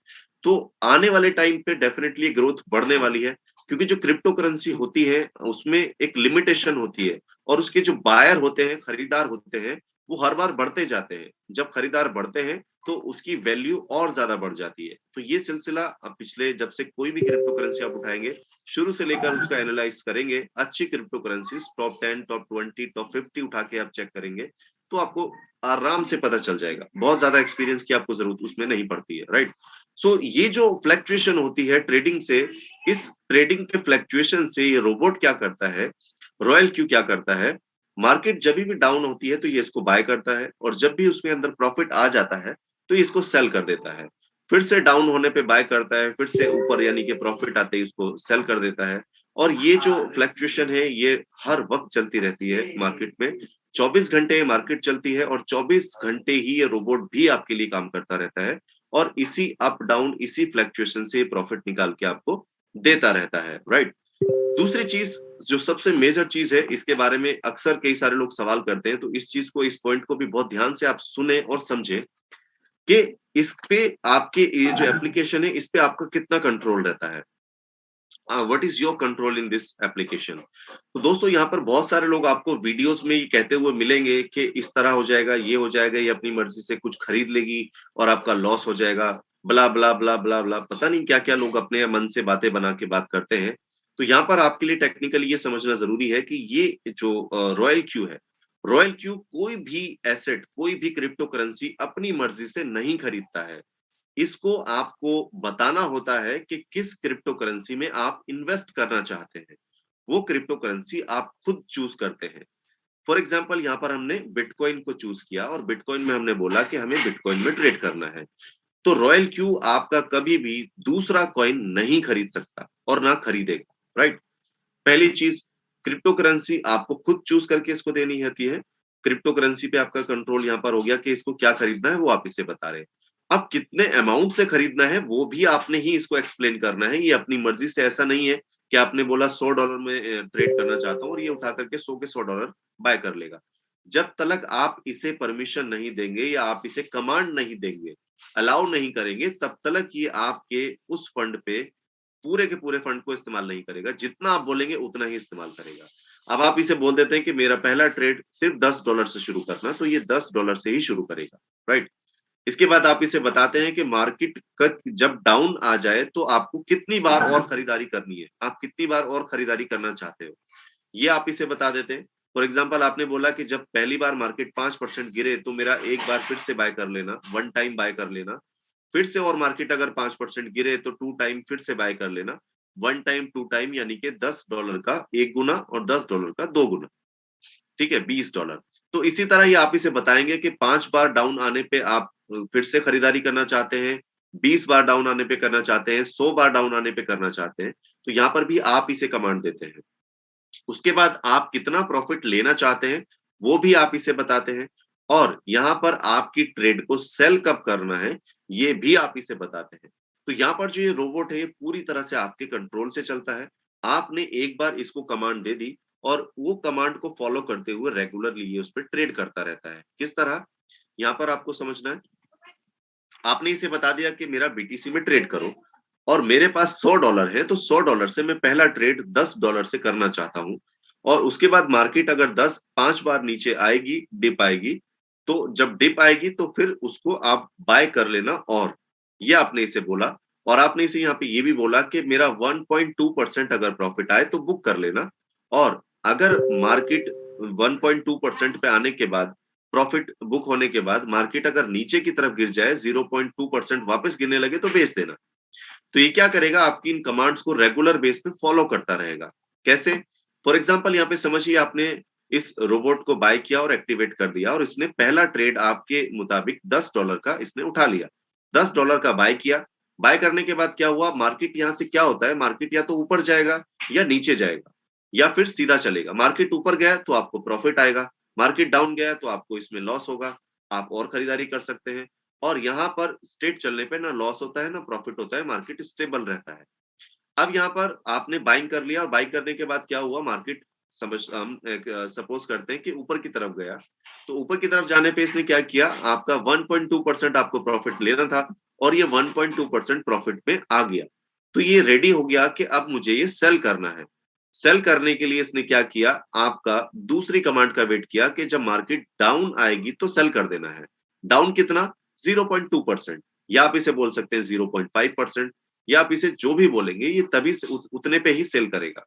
तो आने वाले टाइम पे डेफिनेटली ग्रोथ बढ़ने वाली है, क्योंकि जो क्रिप्टो करेंसी होती है उसमें एक लिमिटेशन होती है, और उसके जो बायर होते हैं, खरीदार होते हैं, वो हर बार बढ़ते जाते हैं। जब खरीदार बढ़ते हैं तो उसकी वैल्यू और ज्यादा बढ़ जाती है। तो ये सिलसिला अब पिछले जब से कोई भी क्रिप्टो करेंसी आप उठाएंगे, शुरू से लेकर उसका एनालाइज करेंगे, अच्छी crypto currencies top 10, top 20, top 50 उठा के आप चेक करेंगे, तो आपको आराम से पता चल जाएगा। बहुत ज्यादा एक्सपीरियंस की आपको जरूरत उसमें नहीं पड़ती है, राइट। सो ये जो फ्लक्चुएशन होती है ट्रेडिंग से, इस ट्रेडिंग के फ्लक्चुएशन से ये रोबोट क्या करता है, रॉयल क्यू क्या करता है, मार्केट जब भी डाउन होती है तो ये इसको बाय करता है, और जब भी उसमें अंदर प्रॉफिट आ जाता है तो ये इसको सेल कर देता है। फिर से डाउन होने पे बाय करता है, फिर से ऊपर यानी कि प्रॉफिट आते ही इसको सेल कर देता है। और ये जो फ्लक्चुएशन है ये हर वक्त चलती रहती है मार्केट में। 24 घंटे मार्केट चलती है, और 24 घंटे ही ये रोबोट भी आपके लिए काम करता रहता है, और इसी अप डाउन, इसी फ्लक्चुएशन से प्रॉफिट निकाल के आपको देता रहता है, राइट। दूसरी चीज जो सबसे मेजर चीज है, इसके बारे में अक्सर कई सारे लोग सवाल करते हैं, तो इस चीज को, इस पॉइंट को भी बहुत ध्यान से आप सुने और समझे कि इस पे आपके ये जो एप्लीकेशन है, इस पे आपका कितना कंट्रोल रहता है। What is your control in this application. तो दोस्तों यहाँ पर बहुत सारे लोग आपको वीडियोस में ये कहते हुए मिलेंगे कि इस तरह हो जाएगा, ये हो जाएगा, ये अपनी मर्जी से कुछ खरीद लेगी और आपका लॉस हो जाएगा, ब्ला ब्ला ब्ला ब्ला ब्ला, पता नहीं क्या क्या लोग अपने मन से बातें बना के बात करते हैं। तो यहाँ पर आपके लिए टेक्निकली ये समझना जरूरी है कि ये जो रॉयल क्यू है, रॉयल क्यू कोई भी एसेट, कोई भी क्रिप्टो करेंसी अपनी मर्जी से नहीं खरीदता है। इसको आपको बताना होता है कि किस क्रिप्टो करेंसी में आप इन्वेस्ट करना चाहते हैं। वो क्रिप्टो करेंसी आप खुद चूज करते हैं। फॉर एग्जाम्पल यहाँ पर हमने बिटकॉइन को चूज किया, और बिटकॉइन में हमने बोला कि हमें बिटकॉइन में ट्रेड करना है। तो रॉयल क्यू आपका कभी भी दूसरा कॉइन नहीं खरीद सकता और ना खरीदेगा, राइट। पहली चीज, क्रिप्टो करेंसी आपको खुद चूज करके इसको देनी होती है। क्रिप्टो करेंसी पे आपका कंट्रोल यहाँ पर हो गया कि इसको क्या खरीदना है वो आप इसे बता रहे हैं। अब कितने अमाउंट से खरीदना है वो भी आपने ही इसको एक्सप्लेन करना है। ये अपनी मर्जी से ऐसा नहीं है कि आपने बोला $100 में ट्रेड करना चाहता हूँ और ये उठा करके 100 के $100 बाय कर लेगा। जब तक आप इसे परमिशन नहीं देंगे या आप इसे कमांड नहीं देंगे, अलाउ नहीं करेंगे, तब तक ये आपके उस फंड पे पूरे के पूरे फंड को इस्तेमाल नहीं करेगा। जितना आप बोलेंगे उतना ही इस्तेमाल करेगा। अब आप इसे बोल देते हैं कि मेरा पहला ट्रेड सिर्फ $10 से शुरू करना, तो ये $10 से ही शुरू करेगा, राइट। इसके बाद आप इसे बताते हैं कि मार्केट जब डाउन आ जाए तो आपको कितनी बार और खरीदारी करनी है, आप कितनी बार और खरीदारी करना चाहते हो, ये आप इसे बता देते हैं। फॉर एग्जाम्पल आपने बोला कि जब पहली बार मार्केट 5% गिरे तो मेरा एक बार फिर से बाय कर लेना, 1 टाइम बाय कर लेना। फिर से और मार्केट अगर 5% गिरे तो 2 टाइम फिर से बाय कर लेना। 1 टाइम 2 टाइम यानी कि $10 का 1 गुना और $10 का 2 गुना, ठीक है, $20। तो इसी तरह ही आप इसे बताएंगे कि 5 बार डाउन आने पे आप फिर से खरीदारी करना चाहते हैं, 20 बार डाउन आने पे करना चाहते हैं, 100 बार डाउन आने पे करना चाहते हैं। तो यहाँ पर भी आप इसे कमांड देते हैं। उसके बाद आप कितना प्रॉफिट लेना चाहते हैं वो भी आप इसे बताते हैं, और यहाँ पर आपकी ट्रेड को सेल कब करना है ये भी आप इसे बताते हैं। तो यहाँ पर जो ये रोबोट है ये पूरी तरह से आपके कंट्रोल से चलता है। आपने एक बार इसको कमांड दे दी और वो कमांड को फॉलो करते हुए रेगुलरली ये उस पर ट्रेड करता रहता है। किस तरह, यहाँ पर आपको समझना है। आपने इसे बता दिया कि मेरा बीटीसी में ट्रेड करो, और मेरे पास $100 है, तो $100 से मैं पहला ट्रेड $10 से करना चाहता हूं। और उसके बाद मार्केट अगर 5 बार नीचे आएगी, डिप आएगी, तो जब डिप आएगी तो फिर उसको आप बाय कर लेना। और ये आपने इसे बोला, और आपने इसे यहाँ पे ये भी बोला कि मेरा 1.2% अगर प्रॉफिट आए तो बुक कर लेना। और अगर मार्केट 1.2% पे आने के बाद, प्रॉफिट बुक होने के बाद मार्केट अगर नीचे की तरफ गिर जाए, 0.2% वापस गिरने लगे, तो बेच देना। तो ये क्या करेगा, आपकी इन कमांड्स को रेगुलर बेस पे फॉलो करता रहेगा। कैसे? फॉर एग्जांपल यहाँ पे समझिए, आपने इस रोबोट को बाय किया और एक्टिवेट कर दिया, और इसने पहला ट्रेड आपके मुताबिक $10 का इसने उठा लिया, $10 का बाय किया। बाय करने के बाद क्या हुआ, मार्केट यहाँ से क्या होता है, मार्केट या तो ऊपर जाएगा या नीचे जाएगा या फिर सीधा चलेगा। मार्केट ऊपर गया तो आपको प्रॉफिट आएगा, मार्केट डाउन गया तो आपको इसमें लॉस होगा। आप और खरीदारी कर सकते हैं, और यहाँ पर स्ट्रेट चलने पे ना लॉस होता है ना प्रॉफिट होता है, मार्केट स्टेबल रहता है। अब यहाँ पर आपने बाइंग कर लिया, और बाइंग करने के बाद क्या हुआ, मार्केट हम सपोज करते हैं कि ऊपर की तरफ गया, तो ऊपर की तरफ जाने पे इसने क्या किया, आपका 1.2% आपको प्रॉफिट लेना था, और ये 1.2% प्रॉफिट में आ गया, तो ये रेडी हो गया कि अब मुझे ये सेल करना है। सेल करने के लिए इसने क्या किया, आपका दूसरी कमांड का वेट किया कि जब मार्केट डाउन आएगी तो सेल कर देना है। डाउन कितना, 0.2%, या आप इसे बोल सकते हैं 0.5%, या आप इसे जो भी बोलेंगे, ये तभी से उतने पे ही सेल करेगा।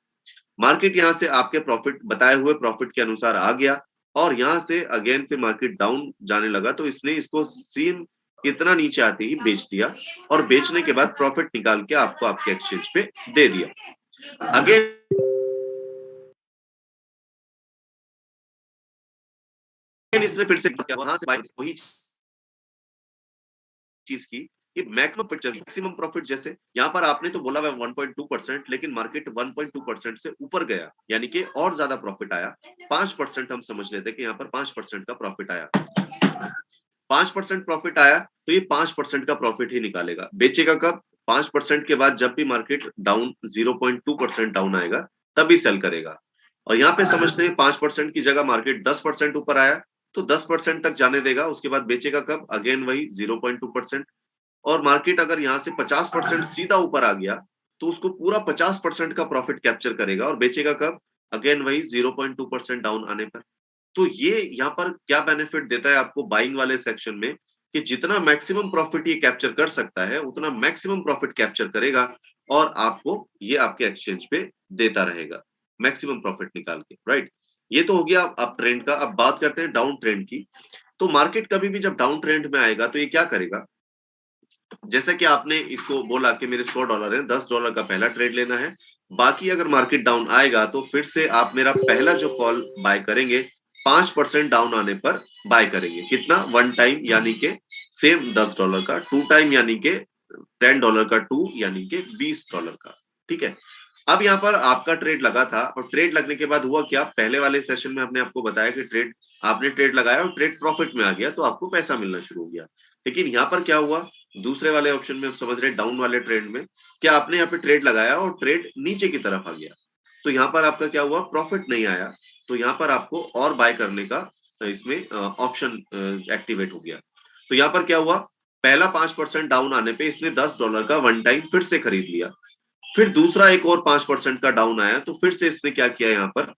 मार्केट यहां से आपके प्रॉफिट, बताए हुए प्रॉफिट के अनुसार आ गया, और यहां से अगेन फिर मार्केट डाउन जाने लगा, तो इसने इसको सेम इतना नीचे आते ही बेच दिया, और बेचने के बाद प्रॉफिट निकाल के आपको आपके एक्सचेंज पे दे दिया। अगेन इसने फिर से वहां से वही चीज की कि मैक्सिमम प्रॉफिट, जैसे यहाँ पर आपने तो बोला 1.2%, लेकिन मार्केट 1.2% से ऊपर गया, यानी कि और ज्यादा प्रॉफिट आया। 5% हम समझ लेते कि यहाँ पर 5% का प्रॉफिट आया। 5% प्रॉफिट आया तो ये 5% का प्रॉफिट ही निकालेगा। बेचेगा कब, 5% के बाद, जब भी मार्केट डाउन 0.2% डाउन आएगा तभी सेल करेगा। और यहाँ पे समझते हैं 5% की जगह मार्केट 10% ऊपर आया तो 10% तक जाने देगा, उसके बाद बेचेगा कब, अगेन वही 0.2%। और मार्केट अगर यहाँ से 50% सीधा ऊपर आ गया तो उसको पूरा 50% का प्रॉफिट कैप्चर करेगा, और बेचेगा कब, अगेन वही 0.2% डाउन आने पर। तो ये यहाँ पर क्या बेनिफिट देता है आपको बाइंग वाले सेक्शन में, कि जितना मैक्सिमम प्रॉफिट ये कैप्चर कर सकता है उतना मैक्सिमम प्रॉफिट कैप्चर करेगा, और आपको ये आपके एक्सचेंज पे देता रहेगा मैक्सिमम प्रॉफिट निकाल के, राइट। ये तो हो गया अप ट्रेंड का। अब बात करते हैं डाउन ट्रेंड की। तो मार्केट कभी भी जब डाउन ट्रेंड में आएगा तो ये क्या करेगा, जैसा कि आपने इसको बोला कि मेरे $100 है, $10 का पहला ट्रेड लेना है, बाकी अगर मार्केट डाउन आएगा तो फिर से आप मेरा पहला जो कॉल बाय करेंगे 5% डाउन आने पर बाय करेंगे। कितना, 1 टाइम यानी कि सेम $10 का, 2 टाइम यानी कि $10 का 2 यानी कि $20 का, ठीक है। अब यहाँ पर आपका ट्रेड लगा था, और ट्रेड लगने के बाद हुआ क्या, पहले वाले सेशन में हमने आपको बताया कि आपने ट्रेड लगाया और ट्रेड प्रॉफिट में आ गया तो आपको पैसा मिलना शुरू हो गया। लेकिन यहाँ पर क्या हुआ, दूसरे वाले ऑप्शन में हम समझ रहे डाउन वाले ट्रेड में, कि आपने यहाँ पे ट्रेड लगाया और ट्रेड नीचे की तरफ आ गया, तो यहाँ पर आपका क्या हुआ, प्रॉफिट नहीं आया, तो यहाँ पर आपको और बाय करने का इसमें ऑप्शन एक्टिवेट हो गया। तो यहाँ पर क्या हुआ, पहला 5% डाउन आने पे इसने $10 का 1 टाइम फिर से खरीद लिया, फिर दूसरा एक और 5% का डाउन आया तो फिर से इसने क्या किया, यहाँ पर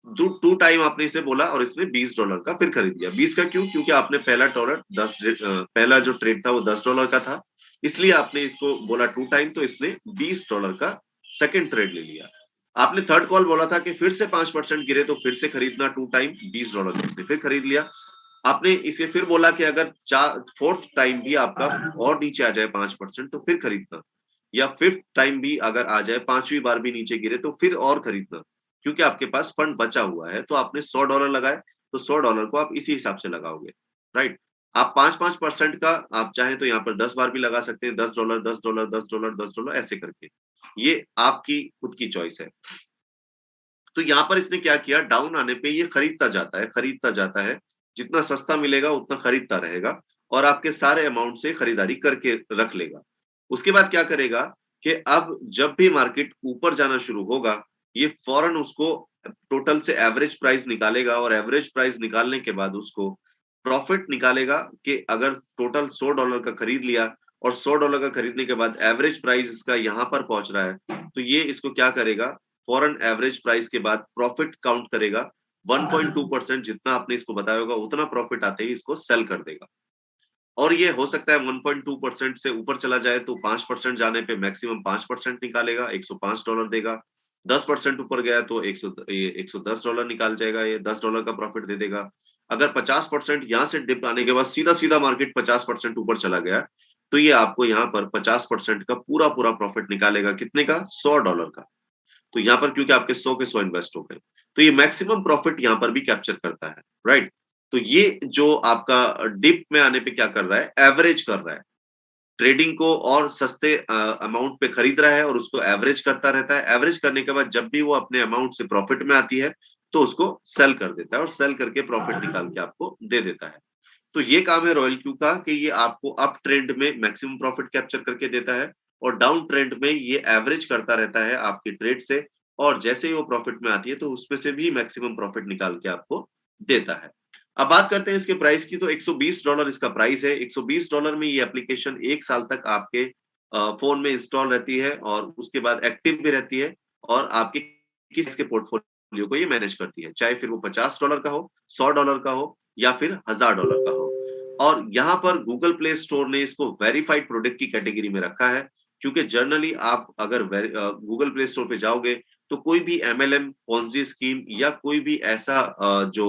2 टाइम आपने इसे बोला और इसने $20 का फिर खरीद लिया। 20 का क्यों, क्योंकि आपने पहला जो ट्रेड था वो $10 का था, इसलिए आपने इसको बोला 2 टाइम, तो इसने $20 का सेकंड ट्रेड ले लिया। आपने थर्ड कॉल बोला था कि फिर से 5% गिरे तो फिर से खरीदना 2 टाइम, $20 का इसने फिर खरीद लिया। आपने इसे फिर बोला कि अगर फोर्थ टाइम भी आपका और नीचे आ जाए 5% तो फिर खरीदना, या फिफ्थ टाइम भी अगर आ जाए, 5वीं बार भी नीचे गिरे तो फिर और खरीदना, क्योंकि आपके पास फंड बचा हुआ है। तो आपने $100 लगाए तो $100 को आप इसी हिसाब से लगाओगे, राइट। आप 5% का आप चाहें तो यहाँ पर 10 बार भी लगा सकते हैं, $10, $10, $10, $10 ऐसे करके, ये आपकी खुद की चॉइस है। तो यहाँ पर इसने क्या किया, डाउन आने पे ये खरीदता जाता है, जितना सस्ता मिलेगा उतना खरीदता रहेगा, और आपके सारे अमाउंट से खरीदारी करके रख लेगा। उसके बाद क्या करेगा कि अब जब भी मार्केट ऊपर जाना शुरू होगा, ये फौरन उसको टोटल से एवरेज प्राइस निकालेगा, और एवरेज प्राइस निकालने के बाद उसको प्रॉफिट निकालेगा कि अगर टोटल $100 का खरीद लिया और $100 का खरीदने के बाद एवरेज प्राइस इसका यहाँ पर पहुंच रहा है, तो ये इसको क्या करेगा, फॉरन एवरेज प्राइस के बाद प्रॉफिट काउंट करेगा, 1.2% जितना आपने इसको बताया होगा उतना प्रॉफिट आते ही इसको सेल कर देगा। और ये हो सकता है 1.2% से ऊपर चला जाए तो 5% जाने पे मैक्सिमम 5% निकालेगा, $105 देगा। 10% ऊपर गया तो $110 निकाल जाएगा, ये $10 का प्रॉफिट दे देगा। अगर 50% यहाँ से डिप आने के बाद सीधा सीधा मार्केट 50% ऊपर चला गया, तो ये आपको यहाँ पर 50% का पूरा पूरा प्रॉफिट निकालेगा, कितने का, $100 का। तो यहाँ पर क्योंकि आपके 100 के 100 इन्वेस्ट हो गए, तो ये मैक्सिमम प्रॉफिट यहाँ पर भी कैप्चर करता है, राइट। तो ये जो आपका डिप में आने पे क्या कर रहा है, एवरेज कर रहा है, ट्रेडिंग को और सस्ते अमाउंट पे खरीद रहा है और उसको एवरेज करता रहता है। एवरेज करने के बाद जब भी वो अपने अमाउंट से प्रॉफिट में आती है तो उसको सेल कर देता है, और सेल करके प्रॉफिट निकाल के आपको दे देता है। तो ये काम है रॉयल क्यू का, कि ये आपको अप ट्रेंड में मैक्सिमम प्रॉफिट कैप्चर करके देता है, और डाउन ट्रेंड में ये एवरेज करता रहता है आपकी ट्रेड से, और जैसे ही वो प्रॉफिट में आती है तो उसमें से भी मैक्सिमम प्रॉफिट निकाल के आपको देता है। अब बात करते हैं इसके प्राइस की, तो $120 इसका प्राइस है। $120 में ये एप्लीकेशन 1 साल तक आपके फोन में इंस्टॉल रहती है और उसके बाद एक्टिव भी रहती है और आपके किस के पोर्टफोलियो को ये मैनेज करती है, चाहे फिर वो $50 का हो, $100 का हो या फिर $1000 का हो। और यहाँ पर गूगल प्ले स्टोर ने इसको वेरीफाइड प्रोडक्ट की कैटेगरी में रखा है, क्योंकि जनरली आप अगर गूगल प्ले स्टोर पे जाओगे तो कोई भी एमएलएम, पोंजी स्कीम या कोई भी ऐसा जो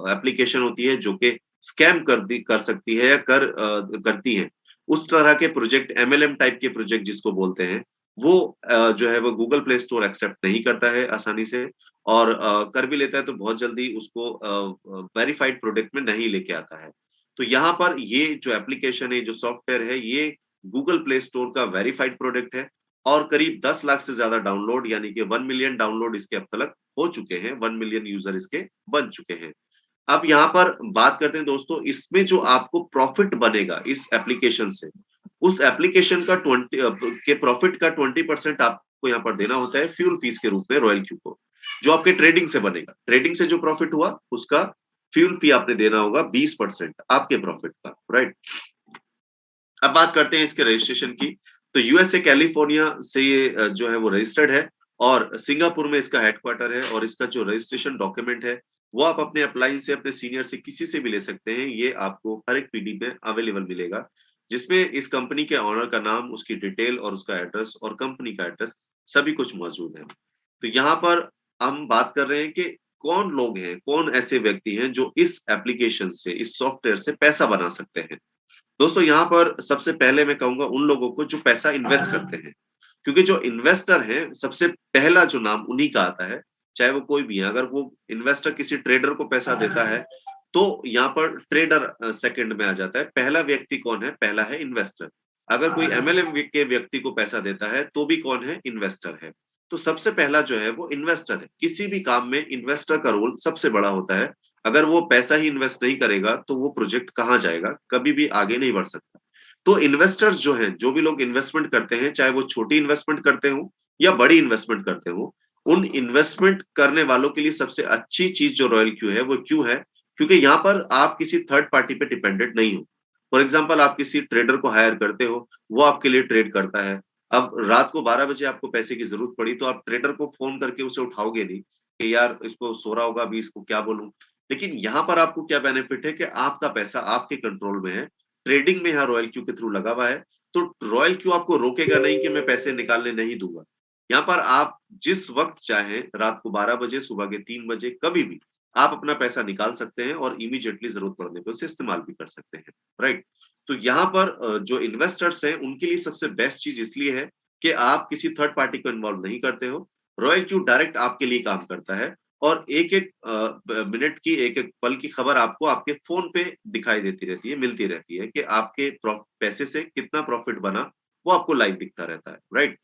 एप्लीकेशन होती है जो कि स्कैम कर सकती है या करती है, उस तरह के प्रोजेक्ट, एमएलएम टाइप के प्रोजेक्ट जिसको बोलते हैं, वो जो है वो गूगल प्ले स्टोर एक्सेप्ट नहीं करता है आसानी से, और कर भी लेता है तो बहुत जल्दी उसको वेरीफाइड प्रोडक्ट में नहीं लेके आता है। तो यहाँ पर ये जो एप्लीकेशन है, जो सॉफ्टवेयर है, ये गूगल प्ले स्टोर का वेरीफाइड प्रोडक्ट है और करीब 10 लाख से ज्यादा डाउनलोड, यानी कि 1 मिलियन डाउनलोड इसके अब तक हो चुके हैं, 1 मिलियन यूजर इसके बन चुके हैं। अब यहाँ पर बात करते हैं दोस्तों, इसमें जो आपको प्रॉफिट बनेगा इस एप्लीकेशन से, उस एप्लीकेशन का 20 के प्रॉफिट का 20% आपको यहाँ पर देना होता है फ्यूल फीस के रूप में रॉयल क्यू को, जो आपके ट्रेडिंग से बनेगा। ट्रेडिंग से जो प्रॉफिट हुआ उसका फ्यूल फी आपने देना होगा 20% आपके प्रॉफिट का, राइट। अब बात करते हैं इसके रजिस्ट्रेशन की, तो यूएसए कैलिफोर्निया से ये जो है वो रजिस्टर्ड है और सिंगापुर में इसका हेडक्वार्टर है, और इसका जो रजिस्ट्रेशन डॉक्यूमेंट है वो आप अपने अपलाइन से, अपने सीनियर से, किसी से भी ले सकते हैं। ये आपको हर एक पीडी में अवेलेबल मिलेगा, जिसमें इस कंपनी के ऑनर का नाम, उसकी डिटेल और उसका एड्रेस और कंपनी का एड्रेस सभी कुछ मौजूद है। तो यहाँ पर हम बात कर रहे हैं कि कौन लोग हैं, कौन ऐसे व्यक्ति हैं जो इस एप्लीकेशन से, इस सॉफ्टवेयर से पैसा बना सकते हैं। दोस्तों यहाँ पर सबसे पहले मैं कहूंगा उन लोगों को जो पैसा इन्वेस्ट करते हैं, क्योंकि जो इन्वेस्टर है सबसे पहला जो नाम उन्हीं का आता है, चाहे वो कोई भी है। अगर वो इन्वेस्टर किसी ट्रेडर को पैसा देता है तो यहाँ पर ट्रेडर सेकंड में आ जाता है, पहला व्यक्ति कौन है, पहला है इन्वेस्टर। अगर कोई एमएलएम के व्यक्ति को पैसा देता है तो भी कौन है, इन्वेस्टर है। तो सबसे पहला जो है वो इन्वेस्टर है। किसी भी काम में इन्वेस्टर का रोल सबसे बड़ा होता है। अगर वो पैसा ही इन्वेस्ट नहीं करेगा तो वो प्रोजेक्ट कहाँ जाएगा, कभी भी आगे नहीं बढ़ सकता। तो इन्वेस्टर्स जो हैं, जो भी लोग इन्वेस्टमेंट करते हैं, चाहे वो छोटी इन्वेस्टमेंट करते हो या बड़ी इन्वेस्टमेंट करते हो, उन इन्वेस्टमेंट करने वालों के लिए सबसे अच्छी चीज जो रॉयल क्यू है वो क्यों है, क्योंकि यहाँ पर आप किसी थर्ड पार्टी पे डिपेंडेंट नहीं हो। फॉर एग्जाम्पल, आप किसी ट्रेडर को हायर करते हो, वो आपके लिए ट्रेड करता है। अब रात को 12 बजे आपको पैसे की जरूरत पड़ी तो आप ट्रेडर को फोन करके उसे उठाओगे नहीं कि यार इसको सो रहा होगा, अभी इसको क्या बोलूं। लेकिन यहाँ पर आपको क्या बेनिफिट है कि आपका पैसा आपके कंट्रोल में है, ट्रेडिंग में यहाँ रॉयल क्यू के थ्रू लगा हुआ है, तो रॉयल क्यू आपको रोकेगा नहीं कि मैं पैसे निकालने नहीं दूंगा। यहाँ पर आप जिस वक्त चाहे, रात को 12 बजे, सुबह के 3 बजे, कभी भी आप अपना पैसा निकाल सकते हैं और इमीडिएटली जरूरत पड़ने पर उसे इस्तेमाल भी कर सकते हैं, राइट। तो यहाँ पर जो इन्वेस्टर्स हैं उनके लिए सबसे बेस्ट चीज इसलिए है कि आप किसी थर्ड पार्टी को इन्वॉल्व नहीं करते हो। रॉयल क्यू डायरेक्ट आपके लिए काम करता है और एक एक मिनट की, एक एक पल की खबर आपको आपके फोन पे दिखाई देती रहती है, मिलती रहती है कि आपके पैसे से कितना प्रॉफिट बना, वो आपको लाइव दिखता रहता है, राइट।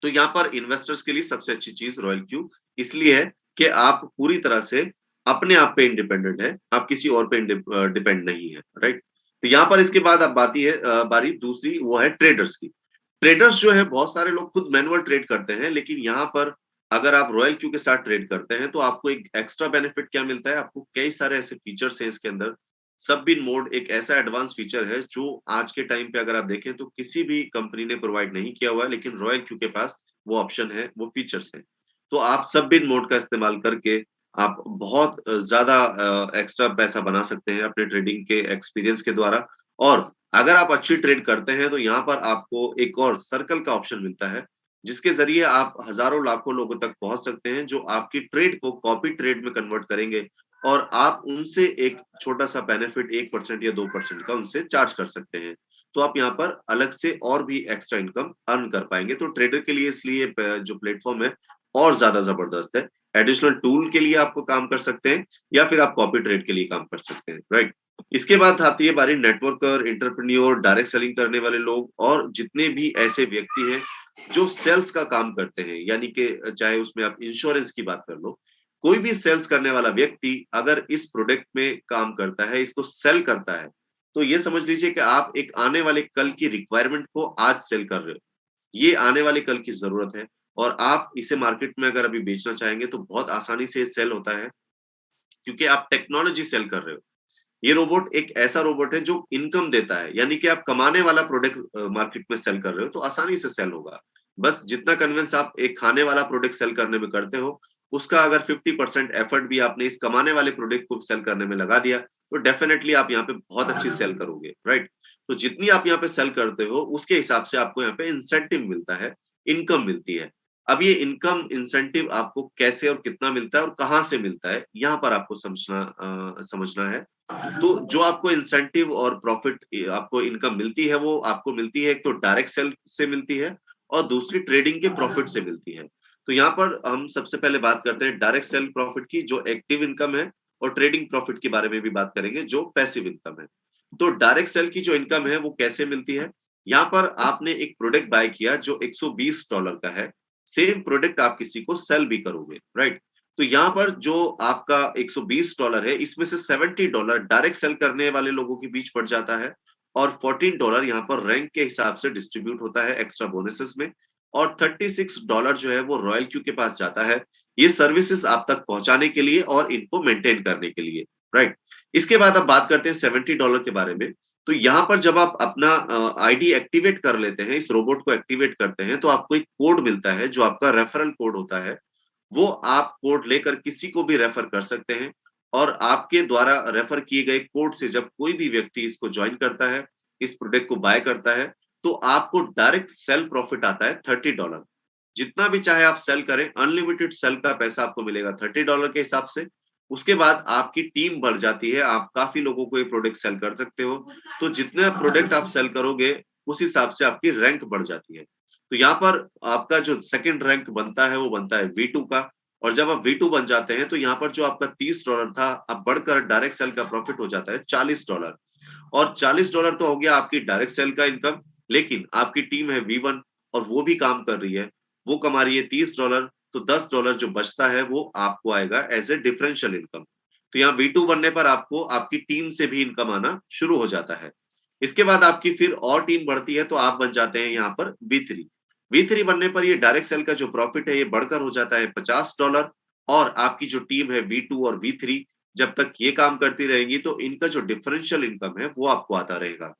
तो यहाँ पर इन्वेस्टर्स के लिए सबसे अच्छी चीज रॉयल क्यू इसलिए है कि आप पूरी तरह से अपने आप पे इंडिपेंडेंट है, आप किसी और पे डिपेंड नहीं है, राइट। तो यहाँ पर इसके बाद अब बारी दूसरी, वो है ट्रेडर्स की। ट्रेडर्स जो है, बहुत सारे लोग खुद मैनुअल ट्रेड करते हैं, लेकिन यहाँ पर अगर आप रॉयल क्यू के साथ ट्रेड करते हैं तो आपको एक एक्स्ट्रा बेनिफिट क्या मिलता है, आपको कई सारे ऐसे फीचर्स हैं इसके अंदर। सब बिन मोड एक ऐसा एडवांस फीचर है जो आज के टाइम पे अगर आप देखें तो किसी भी कंपनी ने प्रोवाइड नहीं किया हुआ है, लेकिन रॉयल क्यू के पास वो ऑप्शन है, वो फीचर्स है। तो आप सब बिन मोड का इस्तेमाल करके आप बहुत ज्यादा एक्स्ट्रा पैसा बना सकते हैं अपने ट्रेडिंग के एक्सपीरियंस के द्वारा। और अगर आप अच्छी ट्रेड करते हैं तो यहाँ पर आपको एक और सर्कल का ऑप्शन मिलता है, जिसके जरिए आप हजारों लाखों लोगों तक पहुंच सकते हैं, जो आपकी ट्रेड को कॉपी ट्रेड में कन्वर्ट करेंगे और आप उनसे एक छोटा सा बेनिफिट 1% या 2% का उनसे चार्ज कर सकते हैं। तो आप यहाँ पर अलग से और भी एक्स्ट्रा इनकम अर्न कर पाएंगे। तो ट्रेडर के लिए इसलिए जो प्लेटफॉर्म है और ज्यादा जबरदस्त है। एडिशनल टूल के लिए आपको काम कर सकते हैं या फिर आप कॉपी ट्रेड के लिए काम कर सकते हैं, राइट। इसके बाद आती है बारी नेटवर्कर, एंटरप्रेन्योर, डायरेक्ट सेलिंग करने वाले लोग और जितने भी ऐसे व्यक्ति हैं जो सेल्स का काम करते हैं, यानी कि चाहे उसमें आप इंश्योरेंस की बात कर लो, कोई भी सेल्स करने वाला व्यक्ति अगर इस प्रोडक्ट में काम करता है, इसको सेल करता है, तो ये समझ लीजिए कि आप एक आने वाले कल की रिक्वायरमेंट को आज सेल कर रहे हो। ये आने वाले कल की जरूरत है और आप इसे मार्केट में अगर अभी बेचना चाहेंगे तो बहुत आसानी से सेल होता है। क्योंकि आप टेक्नोलॉजी सेल कर रहे हो। ये रोबोट एक ऐसा रोबोट है जो इनकम देता है, यानी कि आप कमाने वाला प्रोडक्ट मार्केट में सेल कर रहे हो तो आसानी से सेल होगा। बस जितना कन्विंस आप एक खाने वाला प्रोडक्ट सेल करने में करते हो, उसका अगर 50% एफर्ट भी आपने इस कमाने वाले प्रोडक्ट को सेल करने में लगा दिया, तो डेफिनेटली आप यहाँ पे बहुत अच्छी सेल करोगे, राइट? तो जितनी आप यहाँ पे सेल करते हो, उसके हिसाब से आपको यहाँ पे इंसेंटिव मिलता है, इनकम मिलती है। अब ये इनकम इंसेंटिव आपको कैसे और कितना मिलता है और कहाँ से मिलता है, यहाँ पर आपको समझना है। तो जो आपको इंसेंटिव और प्रॉफिट आपको इनकम मिलती है, वो आपको मिलती है, एक तो डायरेक्ट सेल से मिलती है और दूसरी ट्रेडिंग के प्रॉफिट से मिलती है। तो यहाँ पर हम सबसे पहले बात करते हैं डायरेक्ट सेल प्रॉफिट की, जो एक्टिव इनकम है, और ट्रेडिंग प्रॉफिट के बारे में भी बात करेंगे, जो पैसिव इनकम है। तो डायरेक्ट सेल की जो इनकम है वो कैसे मिलती है? यहाँ पर आपने एक प्रोडक्ट बाय किया जो $120 का है, सेम प्रोडक्ट आप किसी को सेल भी करोगे, राइट? तो यहाँ पर जो आपका $120 है, इसमें से $70 डायरेक्ट सेल करने वाले लोगों के बीच पड़ जाता है और $14 यहाँ पर रैंक के हिसाब से डिस्ट्रीब्यूट होता है एक्स्ट्रा बोनसेस में, और $36 जो है वो रॉयल क्यू के पास जाता है, ये सर्विसेज आप तक पहुंचाने के लिए और इनको मेंटेन करने के लिए, राइट? इसके बाद अब बात करते हैं $70 के बारे में। तो यहाँ पर जब आप अपना आईडी एक्टिवेट कर लेते हैं, इस रोबोट को एक्टिवेट करते हैं, तो आपको एक कोड मिलता है जो आपका रेफरल कोड होता है। वो आप कोड लेकर किसी को भी रेफर कर सकते हैं, और आपके द्वारा रेफर किए गए कोड से जब कोई भी व्यक्ति इसको ज्वाइन करता है, इस प्रोडक्ट को बाय करता है, तो आपको डायरेक्ट सेल प्रॉफिट आता है $30। जितना भी चाहे आप सेल करें, अनलिमिटेड सेल का पैसा आपको मिलेगा $30 के हिसाब से। उसके बाद आपकी टीम बढ़ जाती है, आप काफी लोगों को ये प्रोडक्ट सेल कर सकते हो। तो जितने प्रोडक्ट आप सेल करोगे, उस हिसाब से आपकी रैंक बढ़ जाती है। तो यहाँ पर आपका जो सेकंड रैंक बनता है वो बनता है V2 का, और जब आप V2 बन जाते हैं तो यहाँ पर जो आपका $30 था, अब बढ़कर डायरेक्ट सेल का प्रॉफिट हो जाता है $40। और $40 तो हो गया आपकी डायरेक्ट सेल का इनकम, लेकिन आपकी टीम है V1 और वो भी काम कर रही है, वो कमा रही है $30, तो $10 जो बचता है वो आपको आएगा एज ए डिफरेंशियल इनकम। तो यहाँ V2 बनने पर आपको आपकी टीम से भी इनकम आना शुरू हो जाता है। इसके बाद आपकी फिर और टीम बढ़ती है, तो आप बन जाते हैं यहाँ पर V3। V3 बनने पर ये डायरेक्ट सेल का जो प्रॉफिट है ये बढ़कर हो जाता है $50, और आपकी जो टीम है V2 और V3 जब तक ये काम करती रहेगी, तो इनका जो डिफरेंशियल इनकम है वो आपको आता रहेगा।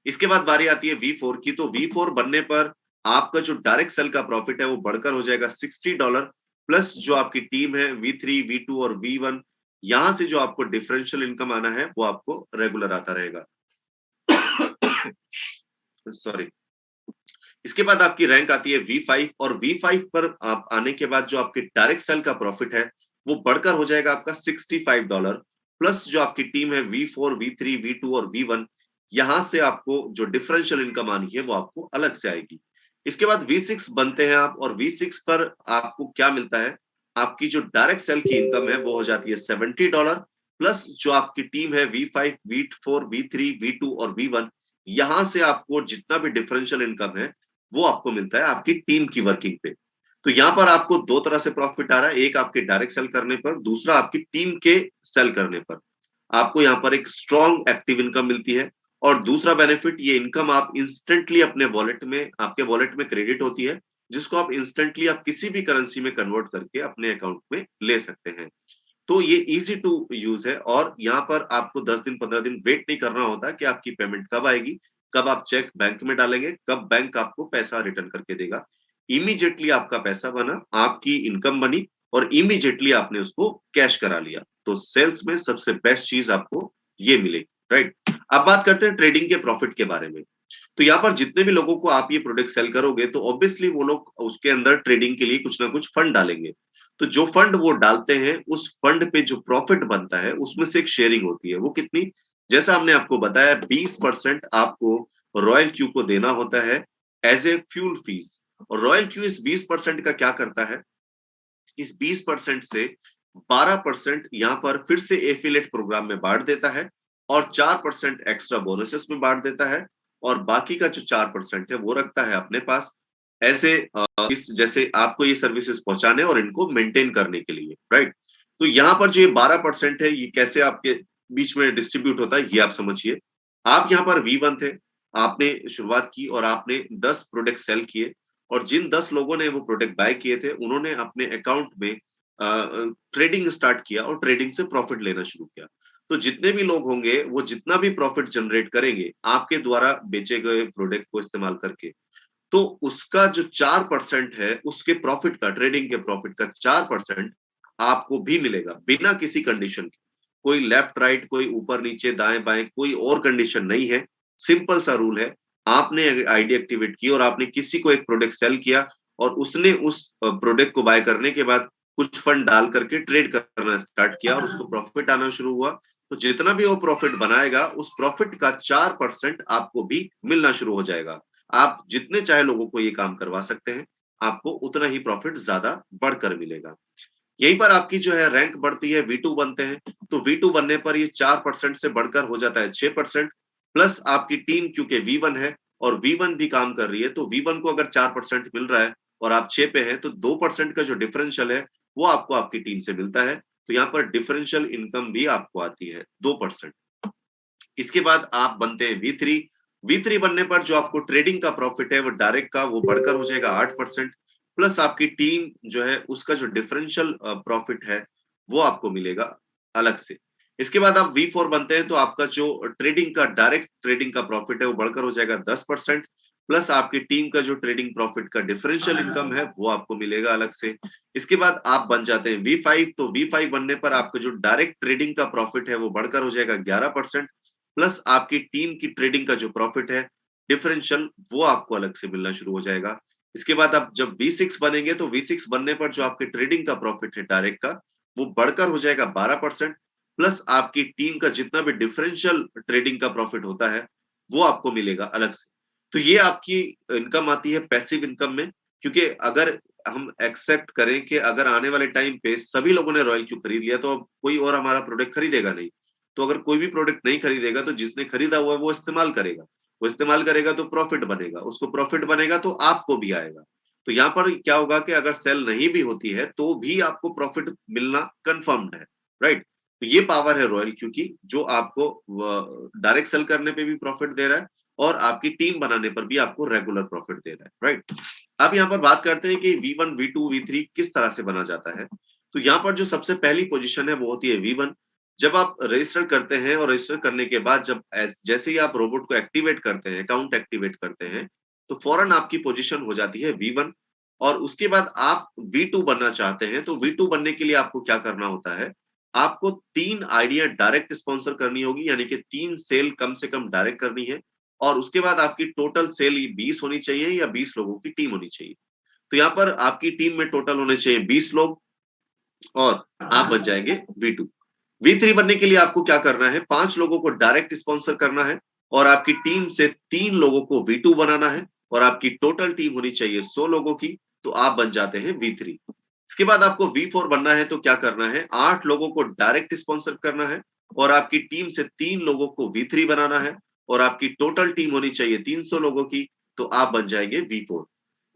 इसके बाद बारी आती है V4 की। तो V4 बनने पर आपका जो डायरेक्ट सेल का प्रॉफिट है वो बढ़कर हो जाएगा $60, प्लस जो आपकी टीम है V3, V2 और V1, यहां से जो आपको डिफरेंशियल इनकम आना है वो आपको रेगुलर आता रहेगा। सॉरी। इसके बाद आपकी रैंक आती है V5, और V5 पर आप आने के बाद जो आपके डायरेक्ट सेल का प्रॉफिट है वो बढ़कर हो जाएगा आपका $65, प्लस जो आपकी टीम है V4, V3, V2 और V1, यहां से आपको जो डिफरेंशियल इनकम आनी है वो आपको अलग से आएगी। इसके बाद V6 बनते हैं आप, और V6 पर आपको क्या मिलता है? आपकी जो डायरेक्ट सेल की इनकम है वो हो जाती है $70, प्लस जो आपकी टीम है V5, V4, V3, V2 और V1, यहां से आपको जितना भी डिफरेंशियल इनकम है वो आपको मिलता है आपकी टीम की वर्किंग पे। तो यहाँ पर आपको दो तरह से प्रॉफिट आ रहा है, एक आपके डायरेक्ट सेल करने पर, दूसरा आपकी टीम के सेल करने पर। आपको यहाँ पर एक स्ट्रॉन्ग एक्टिव इनकम मिलती है, और दूसरा बेनिफिट, ये इनकम आप इंस्टेंटली अपने वॉलेट में, आपके वॉलेट में क्रेडिट होती है, जिसको आप इंस्टेंटली आप किसी भी करेंसी में कन्वर्ट करके अपने अकाउंट में ले सकते हैं। तो ये इजी टू यूज है, और यहाँ पर आपको 10 दिन 15 दिन वेट नहीं करना होता कि आपकी पेमेंट कब आएगी, कब आप चेक बैंक में डालेंगे, कब बैंक आपको पैसा रिटर्न करके देगा। इमीडिएटली आपका पैसा बना, आपकी इनकम बनी, और इमीडिएटली आपने उसको कैश करा लिया। तो सेल्स में सबसे बेस्ट चीज आपको ये मिलेगी, राइट? अब बात करते हैं ट्रेडिंग के प्रॉफिट के बारे में। तो यहाँ पर जितने भी लोगों को आप ये प्रोडक्ट सेल करोगे, तो ऑब्वियसली वो लोग उसके अंदर ट्रेडिंग के लिए कुछ ना कुछ फंड डालेंगे। तो जो फंड वो डालते हैं, उस फंड पे जो प्रॉफिट बनता है उसमें से एक शेयरिंग होती है। वो कितनी? जैसा हमने आपको बताया, 20% आपको रॉयल क्यू को देना होता है एज ए फ्यूल फीस। और रॉयल क्यू इस 20% का क्या करता है? इस 20% से 12% यहाँ पर फिर से एफिलिएट प्रोग्राम में बांट देता है, और 4% एक्स्ट्रा बोनसेस में बांट देता है, और बाकी का जो 4% है वो रखता है अपने पास ऐसे इस जैसे आपको ये सर्विसेज पहुंचाने और इनको मेंटेन करने के लिए, राइट? तो यहाँ पर जो ये 12% है, ये कैसे आपके बीच में डिस्ट्रीब्यूट होता है ये आप समझिए। आप यहाँ पर V1 थे, आपने शुरुआत की और आपने 10 प्रोडक्ट सेल किए, और जिन 10 लोगों ने वो प्रोडक्ट बाय किए थे, उन्होंने अपने अकाउंट में ट्रेडिंग स्टार्ट किया और ट्रेडिंग से प्रॉफिट लेना शुरू किया। तो जितने भी लोग होंगे वो जितना भी प्रॉफिट जनरेट करेंगे आपके द्वारा बेचे गए प्रोडक्ट को इस्तेमाल करके, तो उसका जो 4% है उसके प्रॉफिट का, ट्रेडिंग के प्रॉफिट का 4% आपको भी मिलेगा बिना किसी कंडीशन के। कोई लेफ्ट राइट, कोई ऊपर नीचे दाएं बाएं, कोई और कंडीशन नहीं है। सिंपल सा रूल है। आपने आईडी एक्टिवेट की और आपने किसी को एक प्रोडक्ट सेल किया और उसने उस प्रोडक्ट को बाय करने के बाद कुछ फंड डाल करके ट्रेड करना स्टार्ट किया और उसको प्रॉफिट आना शुरू हुआ, तो जितना भी वो प्रॉफिट बनाएगा उस प्रॉफिट का 4% आपको भी मिलना शुरू हो जाएगा। आप जितने चाहे लोगों को ये काम करवा सकते हैं, आपको उतना ही प्रॉफिट ज्यादा बढ़कर मिलेगा। यहीं पर आपकी जो है रैंक बढ़ती है, V2 बनते हैं, तो V2 बनने पर ये 4% से बढ़कर हो जाता है 6%, प्लस आपकी टीम क्योंकि V1 है और V1 भी काम कर रही है, तो V1 को अगर 4% मिल रहा है और आप 6 पे हैं, तो 2% का जो डिफरेंशियल है वो आपको आपकी टीम से मिलता है। तो यहाँ पर डिफरेंशियल इनकम भी आपको आती है 2%। इसके बाद आप बनते हैं V3। V3 बनने पर जो आपको ट्रेडिंग का प्रॉफिट है वो डायरेक्ट का वो बढ़कर हो जाएगा 8%, प्लस आपकी टीम जो है उसका जो डिफरेंशियल प्रॉफिट है वो आपको मिलेगा अलग से। इसके बाद आप V4 बनते हैं तो आपका जो ट्रेडिंग का, डायरेक्ट ट्रेडिंग का प्रॉफिट है वो बढ़कर हो जाएगा 10%, प्लस आपकी टीम का जो ट्रेडिंग प्रॉफिट का डिफरेंशियल इनकम है वो आपको मिलेगा अलग से। इसके बाद आप बन जाते हैं V5। तो V5 बनने पर आपका जो डायरेक्ट ट्रेडिंग का प्रॉफिट है वो बढ़कर हो जाएगा 11%, प्लस आपकी टीम की ट्रेडिंग का जो प्रॉफिट है डिफरेंशियल वो आपको अलग से मिलना शुरू हो जाएगा। इसके बाद आप जब V6 बनेंगे तो V6 बनने पर जो आपके ट्रेडिंग का प्रॉफिट है डायरेक्ट का वो बढ़कर हो जाएगा 12%, प्लस आपकी टीम का जितना भी डिफरेंशियल ट्रेडिंग का प्रॉफिट होता है वो आपको मिलेगा अलग से। तो ये आपकी इनकम आती है पैसिव इनकम में, क्योंकि अगर हम एक्सेप्ट करें कि अगर आने वाले टाइम पे सभी लोगों ने रॉयल क्यू खरीद लिया तो अब कोई और हमारा प्रोडक्ट खरीदेगा नहीं। तो अगर कोई भी प्रोडक्ट नहीं खरीदेगा तो जिसने खरीदा हुआ है वो इस्तेमाल करेगा, वो इस्तेमाल करेगा तो प्रॉफिट बनेगा, उसको प्रॉफिट बनेगा तो आपको भी आएगा। तो यहाँ पर क्या होगा कि अगर सेल नहीं भी होती है तो भी आपको प्रॉफिट मिलना कंफर्म्ड है, राइट। तो ये पावर है रॉयल क्यू की, जो आपको डायरेक्ट सेल करने पे भी प्रॉफिट दे रहा है और आपकी टीम बनाने पर भी आपको रेगुलर प्रॉफिट दे रहा है, राइट। अब यहाँ पर बात करते हैं कि V1, V2, V3 किस तरह से बना जाता है। तो यहाँ पर जो सबसे पहली पोजीशन है वो होती है V1। जब आप रजिस्टर करते हैं और रजिस्टर करने के बाद जब जैसे ही आप रोबोट को एक्टिवेट करते हैं, अकाउंट एक्टिवेट करते हैं, तो फौरन आपकी पोजीशन हो जाती है V1। और उसके बाद आप V2 बनना चाहते हैं तो V2 बनने के लिए आपको क्या करना होता है, आपको 3 आइडिया डायरेक्ट स्पॉन्सर करनी होगी, यानी कि 3 सेल कम से कम डायरेक्ट करनी है। और उसके बाद आपकी टोटल सेल 20 होनी चाहिए या 20 लोगों की टीम होनी चाहिए। तो यहाँ पर आपकी टीम में टोटल होने चाहिए 20 लोग और आप बन जाएंगे V2। V3 बनने के लिए आपको क्या करना है, 5 लोगों को डायरेक्ट स्पॉन्सर करना है और आपकी टीम से 3 लोगों को V2 बनाना है और आपकी टोटल टीम होनी चाहिए 100 लोगों की, तो आप बन जाते हैं V3। इसके बाद आपको V4 बनना है तो क्या करना है, 8 लोगों को डायरेक्ट स्पॉन्सर करना है और आपकी टीम से 3 लोगों को V3 बनाना है और आपकी टोटल टीम होनी चाहिए 300 लोगों की, तो आप बन जाएंगे V4।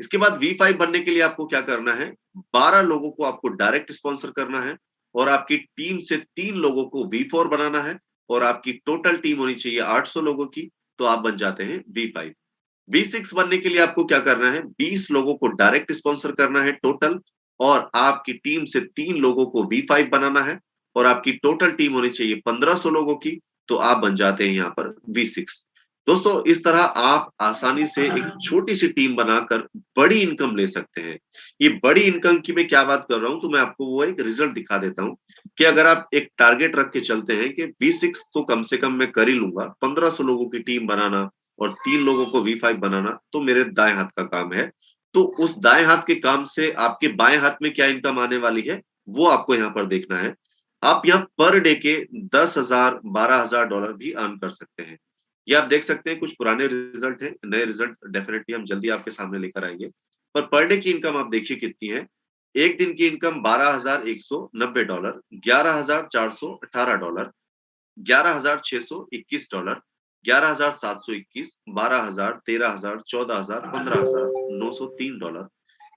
इसके बाद V5 बनने के लिए आपको क्या करना है, 12 लोगों को आपको डायरेक्ट स्पॉन्सर करना है और आपकी टीम से 3 लोगों को V4 बनाना है और आपकी टोटल टीम होनी चाहिए 800 लोगों की, तो आप बन जाते हैं V5। V6 बनने के लिए आपको क्या करना है, 20 लोगों को डायरेक्ट स्पॉन्सर करना है टोटल और आपकी टीम से 3 लोगों को V5 बनाना है और आपकी टोटल टीम होनी चाहिए 1500 लोगों की, तो आप बन जाते हैं यहाँ पर V6। दोस्तों इस तरह आप आसानी से एक छोटी सी टीम बनाकर बड़ी इनकम ले सकते हैं। ये बड़ी इनकम की मैं क्या बात कर रहा हूं, तो मैं आपको वो एक रिजल्ट दिखा देता हूं कि अगर आप एक टारगेट रख के चलते हैं कि V6 तो कम से कम मैं कर ही लूंगा, 1500 लोगों की टीम बनाना और 3 लोगों को V5 बनाना तो मेरे दाएं हाथ का काम है। तो उस दाएं हाथ के काम से आपके बाएं हाथ में क्या इनकम आने वाली है वो आपको यहाँ पर देखना है। आप यहाँ पर डे के 10,000 $12,000 भी अर्न कर सकते हैं। ये आप देख सकते हैं, कुछ पुराने रिजल्ट हैं, नए रिजल्ट डेफिनेटली हम जल्दी आपके सामने लेकर आएंगे। पर डे की इनकम आप देखिए कितनी है। एक दिन की इनकम $12,190, $11,418, $11,621, $11,721, $12,000, $13,000, $14,000, $15,903,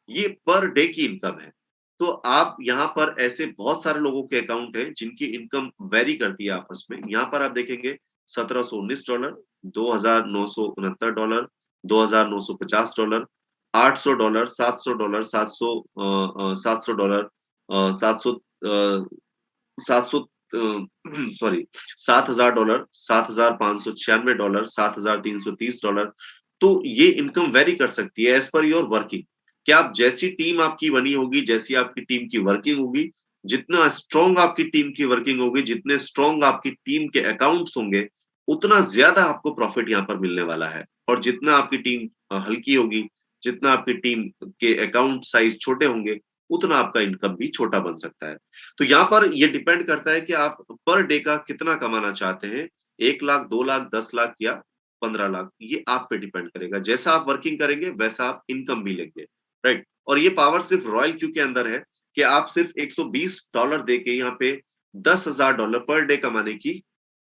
ये पर डे की इनकम है। तो आप यहाँ पर ऐसे बहुत सारे लोगों के अकाउंट हैं जिनकी इनकम वेरी करती है आपस में। यहाँ पर आप देखेंगे $1,719, $2,969, $2,950, $800, $700, $700, 700 सॉरी $7,000, $7,596, $7,330। तो ये इनकम वेरी कर सकती है एज पर योर वर्किंग। क्या आप जैसी टीम आपकी बनी होगी, जैसी आपकी टीम की वर्किंग होगी, जितना स्ट्रॉन्ग आपकी टीम की वर्किंग होगी, जितने स्ट्रॉन्ग आपकी टीम के अकाउंट्स होंगे, उतना ज्यादा आपको प्रॉफिट यहाँ पर मिलने वाला है। और जितना आपकी टीम हल्की होगी, जितना आपकी टीम के अकाउंट साइज छोटे होंगे, उतना आपका इनकम भी छोटा बन सकता है। तो यहाँ पर ये डिपेंड करता है कि आप पर डे का कितना कमाना चाहते हैं, 1 लाख, 2 लाख, 10 लाख या 15 लाख, ये आप पे डिपेंड करेगा। जैसा आप वर्किंग करेंगे वैसा आप इनकम भी लेंगे, राइट। और ये पावर सिर्फ रॉयल क्यू के अंदर है कि आप सिर्फ $120 दे के यहाँ पे $10,000 पर डे कमाने की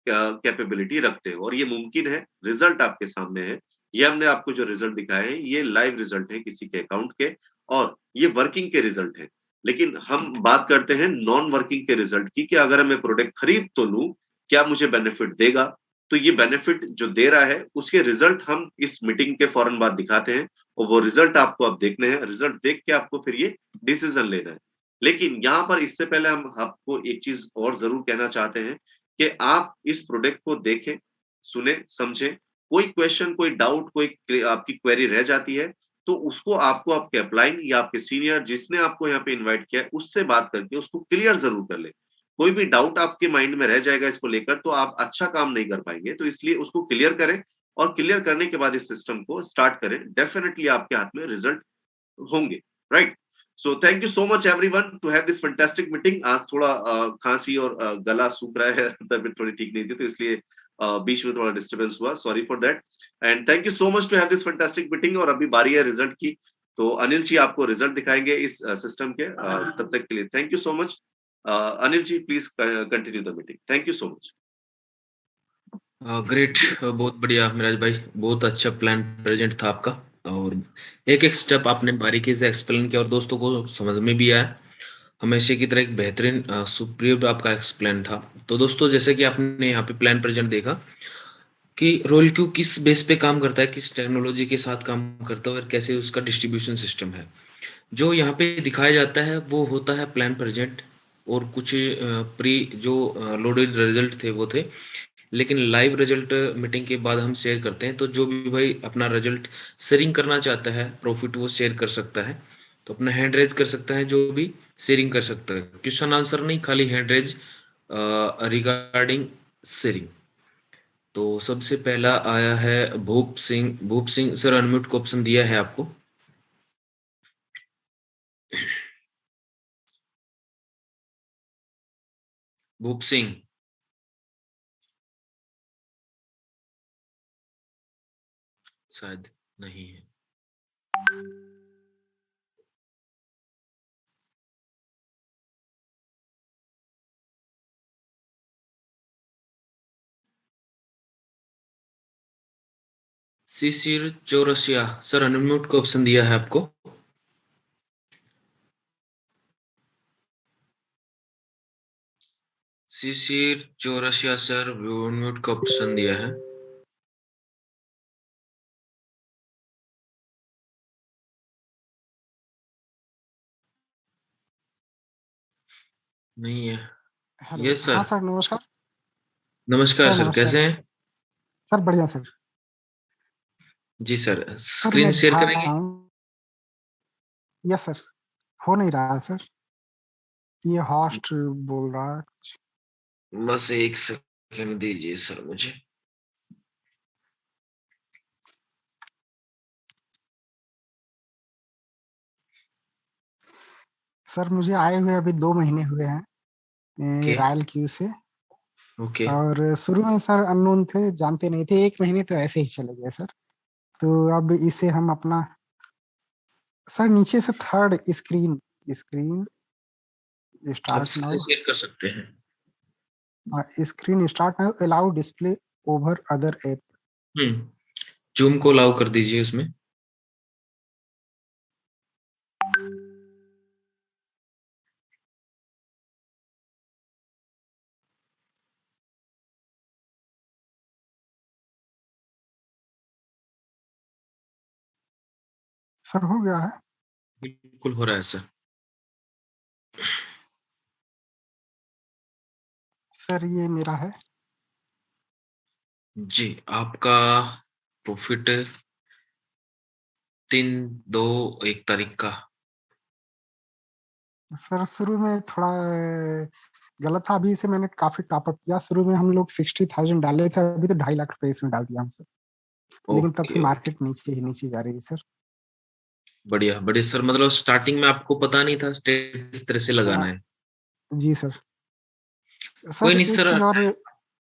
कैपेबिलिटी रखते हो, और ये मुमकिन है। रिजल्ट आपके सामने है। ये हमने आपको जो रिजल्ट दिखाए हैं, ये लाइव रिजल्ट है किसी के अकाउंट के, और ये वर्किंग के रिजल्ट है। लेकिन हम बात करते हैं नॉन वर्किंग के रिजल्ट की, कि अगर मैं प्रोडक्ट खरीद तो लूं, क्या मुझे बेनिफिट देगा। तो ये बेनिफिट जो दे रहा है, उसके रिजल्ट हम इस मीटिंग के फौरन बाद दिखाते हैं, और वो रिजल्ट आपको अब देखने हैं। रिजल्ट देख के आपको फिर ये डिसीजन लेना है। लेकिन यहाँ पर इससे पहले हम आपको एक चीज और जरूर कहना चाहते हैं कि आप इस प्रोडक्ट को देखें, सुने, समझें। कोई क्वेश्चन, कोई डाउट, कोई आपकी क्वेरी रह जाती है, तो उसको आपको आपके अपलाइन या आपके सीनियर जिसने आपको यहाँ पे इनवाइट किया है, उससे बात करके उसको क्लियर जरूर कर ले। कोई भी डाउट आपके माइंड में रह जाएगा इसको लेकर, तो आप अच्छा काम नहीं कर पाएंगे। तो इसलिए उसको क्लियर करें, और क्लियर करने के बाद इस सिस्टम को स्टार्ट करें। डेफिनेटली आपके हाथ में रिजल्ट होंगे, right. So thank you so much everyone to have this fantastic meeting. आज थोड़ा खांसी और गला सूख रहा है, तबीयत थोड़ी ठीक नहीं थी, तो इसलिए बीच में थोड़ा डिस्टरबेंस हुआ, sorry for that. And thank you so much to have this fantastic meeting. और अभी बारी है रिजल्ट की, तो अनिल जी आपको रिजल्ट दिखाएंगे इस सिस्टम के। तब तक के लिए thank you so much. Anil ji please continue the meeting. Thank you so much. Great, बहुत बढ़िया मिराज भाई, बहुत अच्छा प्लान प्रेजेंट था आपका, और एक एक स्टेप आपने बारीकी से एक्सप्लेन किया और दोस्तों को समझ में भी आया। हमेशा की तरह एक बेहतरीन सुप्रीम आपका एक्सप्लेन था। तो दोस्तों, जैसे कि आपने यहाँ पे प्लान प्रेजेंट देखा कि रोल क्यू किस बेस पे काम करता है, किस टेक्नोलॉजी के साथ काम करता है और कैसे उसका डिस्ट्रीब्यूशन सिस्टम है। जो यहाँ पे दिखाया जाता है वो होता है प्लान प्रेजेंट, और कुछ प्री जो लोडेड रिजल्ट थे वो थे। लेकिन लाइव रिजल्ट मीटिंग के बाद हम शेयर करते हैं, तो जो भी भाई अपना रिजल्ट शेयरिंग करना चाहता है, प्रॉफिट वो शेयर कर सकता है। तो अपना हैंड रेज कर सकता है, जो भी शेयरिंग कर सकता है। क्वेश्चन आंसर नहीं, खाली हैंड रेज रिगार्डिंग शेयरिंग। तो सबसे पहला आया है भूप सिंह। भूप सिंह सर, अनम्यूट को ऑप्शन दिया है आपको। भूप सिंह, शायद नहीं है। शिशिर चौरसिया सर, अनम्यूट को ऑप्शन दिया है आपको। शिशिर चौरसिया सर, अनम्यूट का ऑप्शन दिया है। नहीं है। हेलो। यस हाँ सर। सर, नमस्कार। नमस्कार सर सर, नमस्कार कैसे हैं? नमस्कार। सर बढ़िया सर। जी सर, सर स्क्रीन मैं शेयर दिखा करेंगे? रहा हूँ। Yes sir. हो नहीं रहा है सर, ये हॉस्ट बोल रहा है। बस एक सेकंड दीजिए सर मुझे। सर मुझे आए हुए अभी 2 महीने हुए हैं ओके रॉयल क्यू से। ओके। और शुरू में सर अननोन थे, जानते नहीं थे। 1 महीने तो ऐसे ही चले गए सर। तो अब इसे हम अपना सर नीचे से थर्ड स्क्रीन स्क्रीन अब स्टार्ट स्क्रीन नाउ। शेयर कर सकते हैं। Screen start now, allow display over other app. Zoom को अलाउ कर दीजिए उसमें। सर हो गया है। बिल्कुल हो रहा है सर। सर ये मेरा है। जी, आपका प्रॉफिट 3-2-1 तारीख का। सर शुरू में थोड़ा गलत था, अभी से मैंने काफी टॉप अप किया। शुरू में हम लोग 60,000 डाले थे, अभी तो 2.5 लाख रुपए इसमें डाल दिया हमसे, लेकिन तब से ओके, मार्केट नीचे ही नीचे जा रही है सर। बढ़िया बढ़िया सर। मतलब स्टार्टिंग में आपको पता नहीं था स्टेट इस तरह से लगाना है? जी सर। कोई सर नहीं एक सर। चीज और,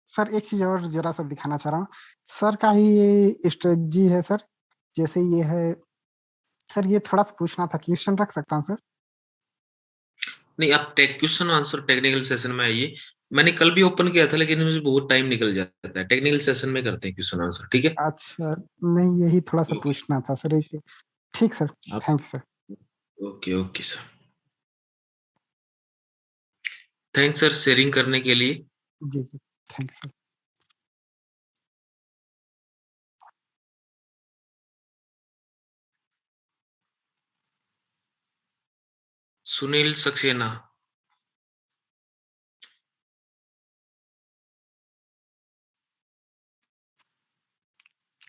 सर एक चीज और जरा सा दिखाना चाह रहा हूँ। सर का ही ये स्ट्रेटजी है सर, जैसे ये है सर। ये थोड़ा सा पूछना था, क्वेश्चन रख सकता हूँ सर? नहीं, आप क्वेश्चन आंसर टेक्निकल सेशन में आइए। मैंने कल भी ओपन किया था, लेकिन मुझे बहुत टाइम निकल जाता है। टेक्निकल सेशन में करते हैं क्वेश्चन आंसर, ठीक है? अच्छा, नहीं यही थोड़ा सा ओके। पूछना था सर। एक ठीक सर, आप thank you sir. Okay okay sir. Thanks sir sharing करने के लिए। जी जी, thank you sir. Sunil Saxena.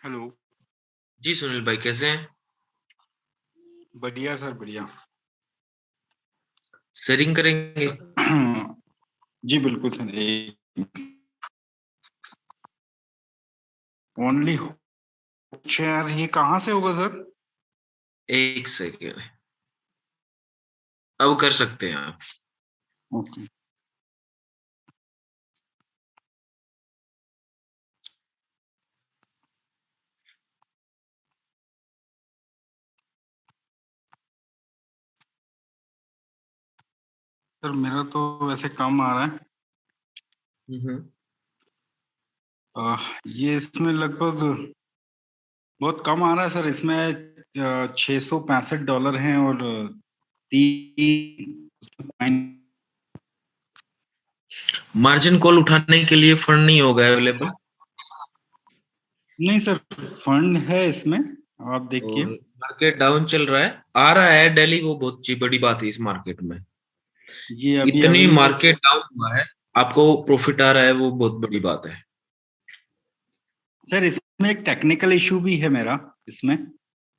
Hello. जी सुनील भाई, कैसे हैं? बढ़िया सर, बढ़िया। शेयरिंग करेंगे? जी बिल्कुल सर। ओनली शेयर ये कहाँ से होगा सर? एक सेकेंड, अब कर सकते हैं आप। ओके। सर मेरा तो वैसे कम आ रहा है। ये इसमें लगभग बहुत कम आ रहा है सर। इसमें $665 हैं और 3 मार्जिन कॉल उठाने के लिए फंड नहीं होगा अवेलेबल? नहीं सर, फंड है इसमें, आप देखिए। और मार्केट डाउन चल रहा है, आ रहा है डेली, वो बहुत बड़ी बात है इस मार्केट में। ये अभी इतनी अवेलेबल। मार्केट डाउन हुआ है, आपको प्रॉफिट आ रहा है, वो बहुत बड़ी बात है। सर इसमें एक टेक्निकल इशू भी है मेरा इसमें,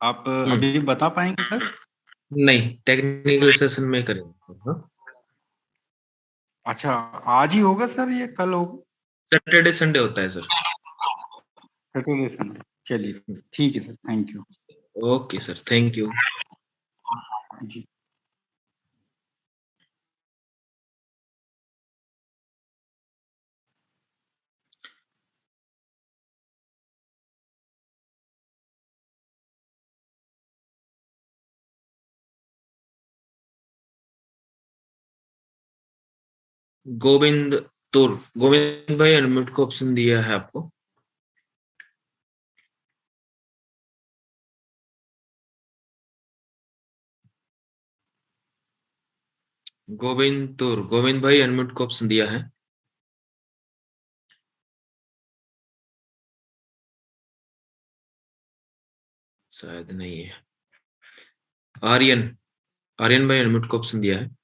आप अभी बता पाएंगे सर? नहीं, टेक्निकल सेशन में करेंगे सर। हाँ, अच्छा, आज ही होगा सर, ये कल होगा? सैटरडे संडे होता है सर। सैटरडे संडे, चलिए ठीक है sir, thank you. Okay sir, thank you. जी। गोविंद तुर, गोविंद भाई अनम्यूट को ऑप्शन दिया है आपको। गोविंद तुर, गोविंद भाई अनम्यूट को ऑप्शन दिया है। शायद नहीं है। आर्यन, आर्यन भाई अनम्यूट को ऑप्शन दिया है।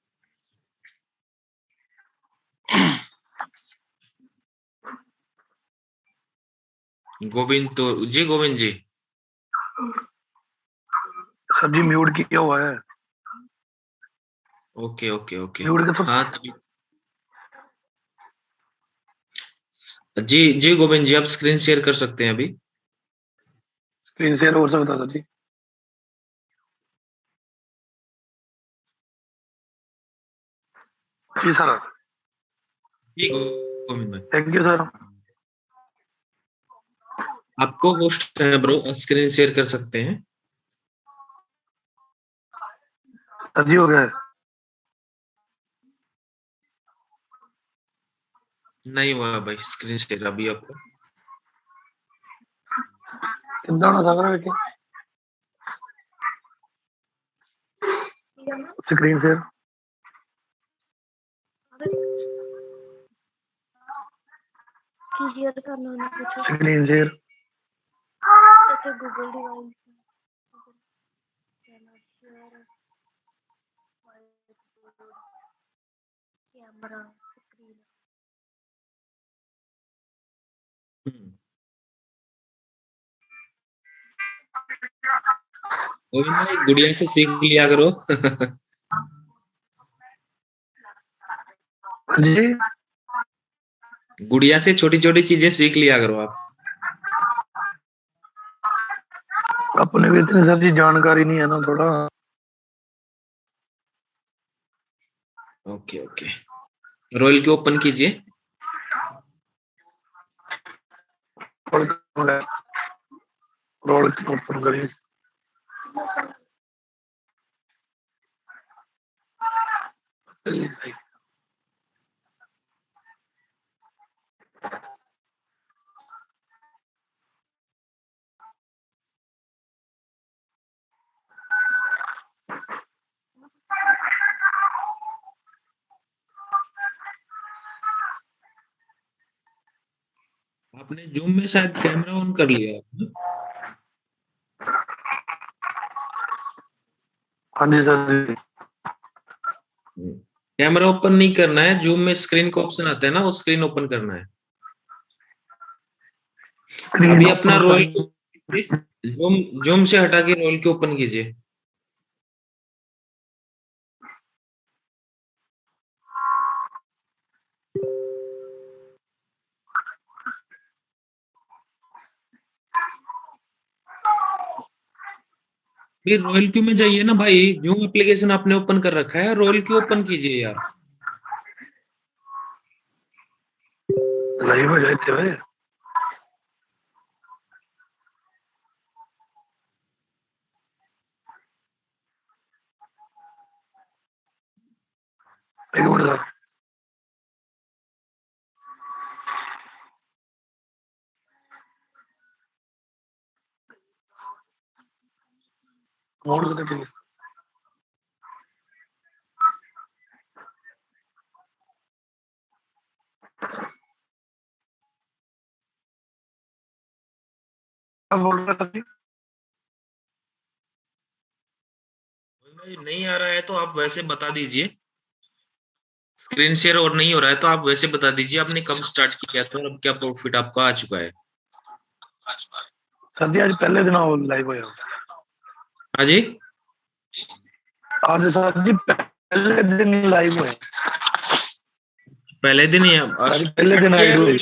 गोविंद तुर जी, गोविंद जी। सर जी म्यूट किया हुआ है। Okay okay okay. म्यूट के तो हाँ जी जी गोविंद जी, आप स्क्रीन शेयर कर सकते हैं अभी। स्क्रीन शेयर हो सकता था जी। जी सर, जी गोविंद भाई, थैंक यू सर। आपको होस्ट है ब्रो, स्क्रीन शेयर कर सकते हैं। सर जी हो गया है। नहीं हुआ भाई स्क्रीन शेयर अभी आपको। कितना होना था बेटे? Screen share, screen share. Google device camera screen Govind भाई गुड़िया से सीख लिया करो। जी गुड़िया से छोटी छोटी चीजें सीख लिया करो आप। अपने भी इतनी सर जी जानकारी नहीं है ना थोड़ा। ओके ओके, रोल के ओपन कीजिए। रोल ओपन करिए। आपने जूम में शायद कैमरा ऑन कर लिया है। हाँ जी सर जी। कैमरा ओपन नहीं करना है, जूम में स्क्रीन का ऑप्शन आता है ना, वो स्क्रीन ओपन करना है। अभी अपना रोल जूम जूम से हटा के रोल के ओपन कीजिए। भी रॉयल क्यू में जाइए ना भाई, जूम एप्लीकेशन आपने ओपन कर रखा है, रॉयल क्यू ओपन कीजिए यार। लाइव हो जाए थे भाई। एक मिनट सर। मोड करते ठीक है। अब बोल रहा था भाई नहीं आ रहा है तो आप वैसे बता दीजिए। स्क्रीन शेयर और नहीं हो रहा है तो आप वैसे बता दीजिए आपने कब स्टार्ट किया था और अब क्या प्रॉफिट आपका आ चुका है। सर जी आज पहले दिन लाइव हो जाओ। हाँ जी, आज सर जी पहले दिन लाइव हुए। पहले दिन ही पहले दिन आई हुई।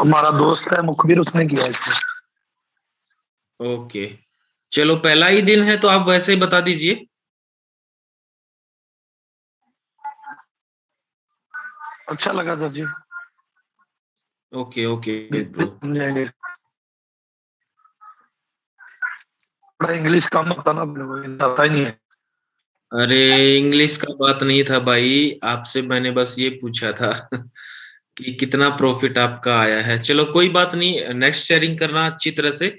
हमारा दोस्त है मुखबिर, उसने किया इसमें। ओके चलो, पहला ही दिन है तो आप वैसे ही बता दीजिए। अच्छा लगा सर जी। Okay okay bro. समझाएंगे। थोड़ा इंग्लिश कम होता ना अपने को, आता ही नहीं है। अरे इंग्लिश का बात नहीं था भाई, आपसे मैंने बस ये पूछा था कि कितना प्रॉफिट आपका आया है। चलो कोई बात नहीं, नेक्स्ट शेयरिंग करना अच्छी तरह से।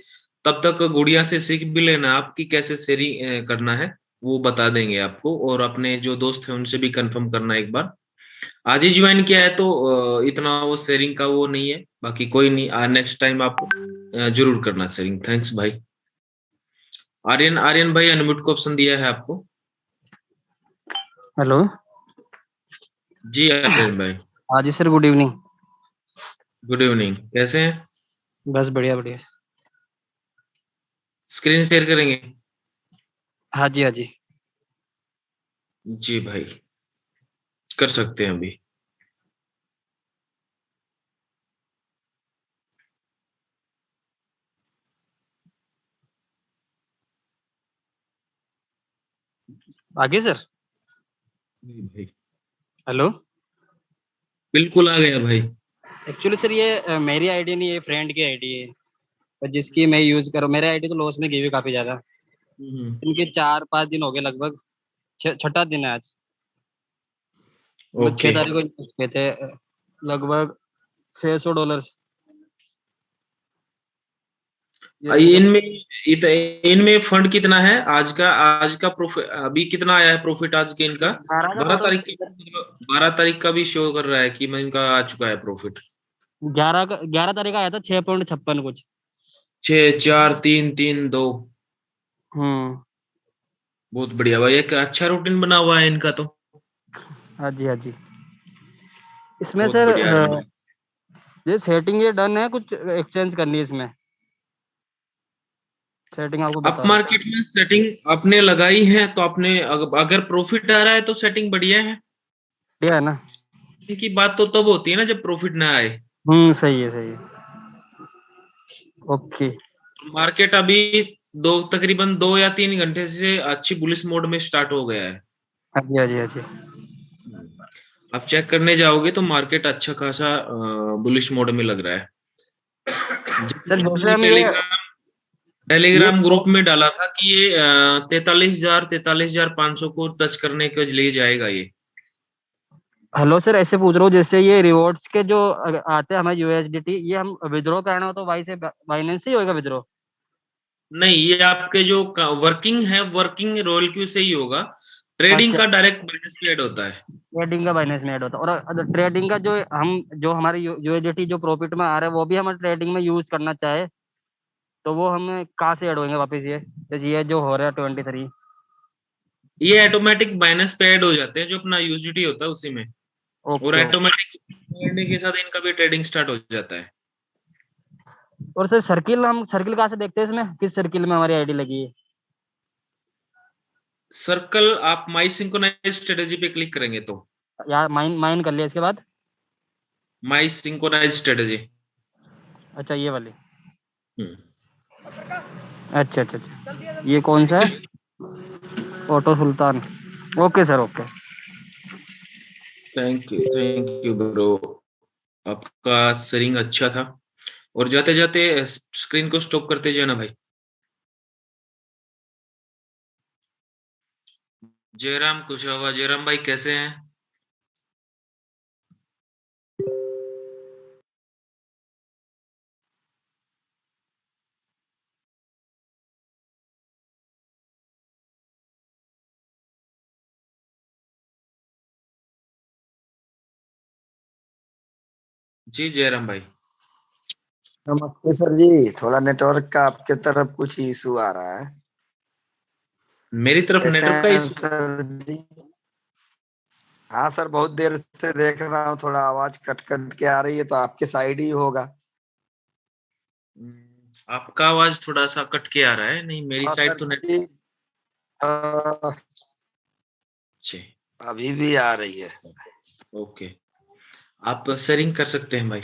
तब तक गुड़िया से सीख भी लेना आपकी कैसे शेयरिंग करना है, वो बता देंगे आपको। और अपने जो दोस्त हैं उनसे भी कंफर्म करना एक बार। आज ही ज्वाइन किया है तो इतना वो शेयरिंग का वो नहीं है, बाकी कोई नहीं, नेक्स्ट टाइम आप जरूर करना शेयरिंग। थैंक्स भाई। आर्यन आर्यन भाई अनम्यूट का ऑप्शन दिया है आपको। हेलो जी आर्यन भाई, हाँ जी sir, good evening. Good evening, कैसे हैं? बस बढ़िया बढ़िया। स्क्रीन शेयर करेंगे? हाँ जी हाँ जी। जी भाई, कर सकते हैं अभी। आगे सर। जी भाई, हेलो। बिल्कुल आ गया भाई। एक्चुअली सर ये मेरी आईडी नहीं है, फ्रेंड की आईडी है, पर जिसकी मैं यूज कर रहा हूँ। मेरी आईडी तो लॉस में गई हुई काफी ज्यादा। इनके 4-5 दिन हो गए लगभग, छठा दिन है आज। मैं 6 ओके, तारीख को इन्वेस्ट किए थे लगभग $600। ये समझ लो इनमें इनमें फंड कितना है आज का प्रॉफिट अभी कितना आया है प्रॉफिट आज के इनका? 12 तारीख का भी शो कर रहा है कि मैं इनका आ चुका है प्रॉफिट। 11 तारीख का आया था 6.56 कुछ। 6, 4, 3, 3, 2। बहुत बढ़िया भाई, एक अच्छा रूटीन बना हुआ है इनका तो। हाँ जी हाँ जी। इसमें बहुत सर बढ़िया है। ये सेटिंग ये डन है, कुछ एक्सचेंज करनी है इसमें। सेटिंग आपको अप बता रहा मार्केट में सेटिंग आपने लगाई है तो आपने अगर प्रॉफिट आ रहा है तो सेटिंग बढ़िया है। है ना। इनकी बात तो तब होती है ना जब प्रॉफिट ना आए। सही है सही है। ओके। मार्केट अभी तकरीबन 2 या 3 घंटे से अच्छी बुलिश मोड में स्टार्ट हो गया है। हाँ जी हाँ जी हाँ जी। आप चेक करने जाओगे तो मार्केट अच्छा खासा बुलिश मोड में लग रहा है। सर जैसे हम टेलीग्राम ग्रुप में डाला था कि ये 43,500 को टच करने के लिए जाएगा ये। हेलो सर, ऐसे पूछ रहा हूँ जैसे ये रिवॉर्ड्स के जो आते हैं हमें यूएसडीटी, ये हम विड्रॉ करना हो तो बाइनेंस से ही होगा विड्रॉ? नहीं, ये आपके जो वर्किंग है, वर्किंग रॉयल क्यू से ही होगा। ट्रेडिंग अच्छा, का डायरेक्ट बाइनेंस पे ऐड होता है। ट्रेडिंग का बाइनेंस में ऐड होता है। और ट्रेडिंग का जो हमारे यूएसडीटी जो प्रॉफिट में आ रहा है वो भी हम ट्रेडिंग में यूज करना चाहे तो वो हमें कहाँ से ऐड होंगे वापस? ये जैसे ये जो हो रहा है 23। ये ऑटोमेटिक बाइनेंस पे ऐड हो जाते हैं, जो अपना यूएसडीटी होता है उसी में। और ओके। ऑटोमेटिक करने के साथ इनका भी ट्रेडिंग स्टार्ट हो जाता है। और सर हम सर्किल कहाँ से देखते हैं इसमें? किस सर्किल में हमारी आईडी लगी है? सर्कल आप माई सिंक्रोनाइज स्ट्रेटेजी पे क्लिक करेंगे तो यार माइन कर लिया इसके बाद। माई सिंक्रोनाइज स्ट्रेटेजी। अच्छा, ये वाली। अच्छा अच्छा अच्छा, ये कौन सा है? Auto Sultan. Okay sir, okay. Thank you bro, आपका सरिंग अच्छा था। और जाते जाते स्क्रीन को स्टॉप करते जाना भाई। जयराम कुशवाहा, जयराम भाई कैसे हैं? जी जयराम भाई। नमस्ते सर जी, थोड़ा नेटवर्क का आपके तरफ कुछ इशू आ रहा है। मेरी तरफ कैसे नेटवर्क का हैं इशू? सर जी? हाँ सर, बहुत देर से देख रहा हूँ, थोड़ा आवाज कट कट के आ रही है, तो आपके साइड ही होगा। आपका आवाज थोड़ा सा कट के आ रहा है। नहीं, मेरी हाँ साइड सर तो जी, अभी भी आ रही है सर। ओके, आप शेयरिंग कर सकते हैं भाई।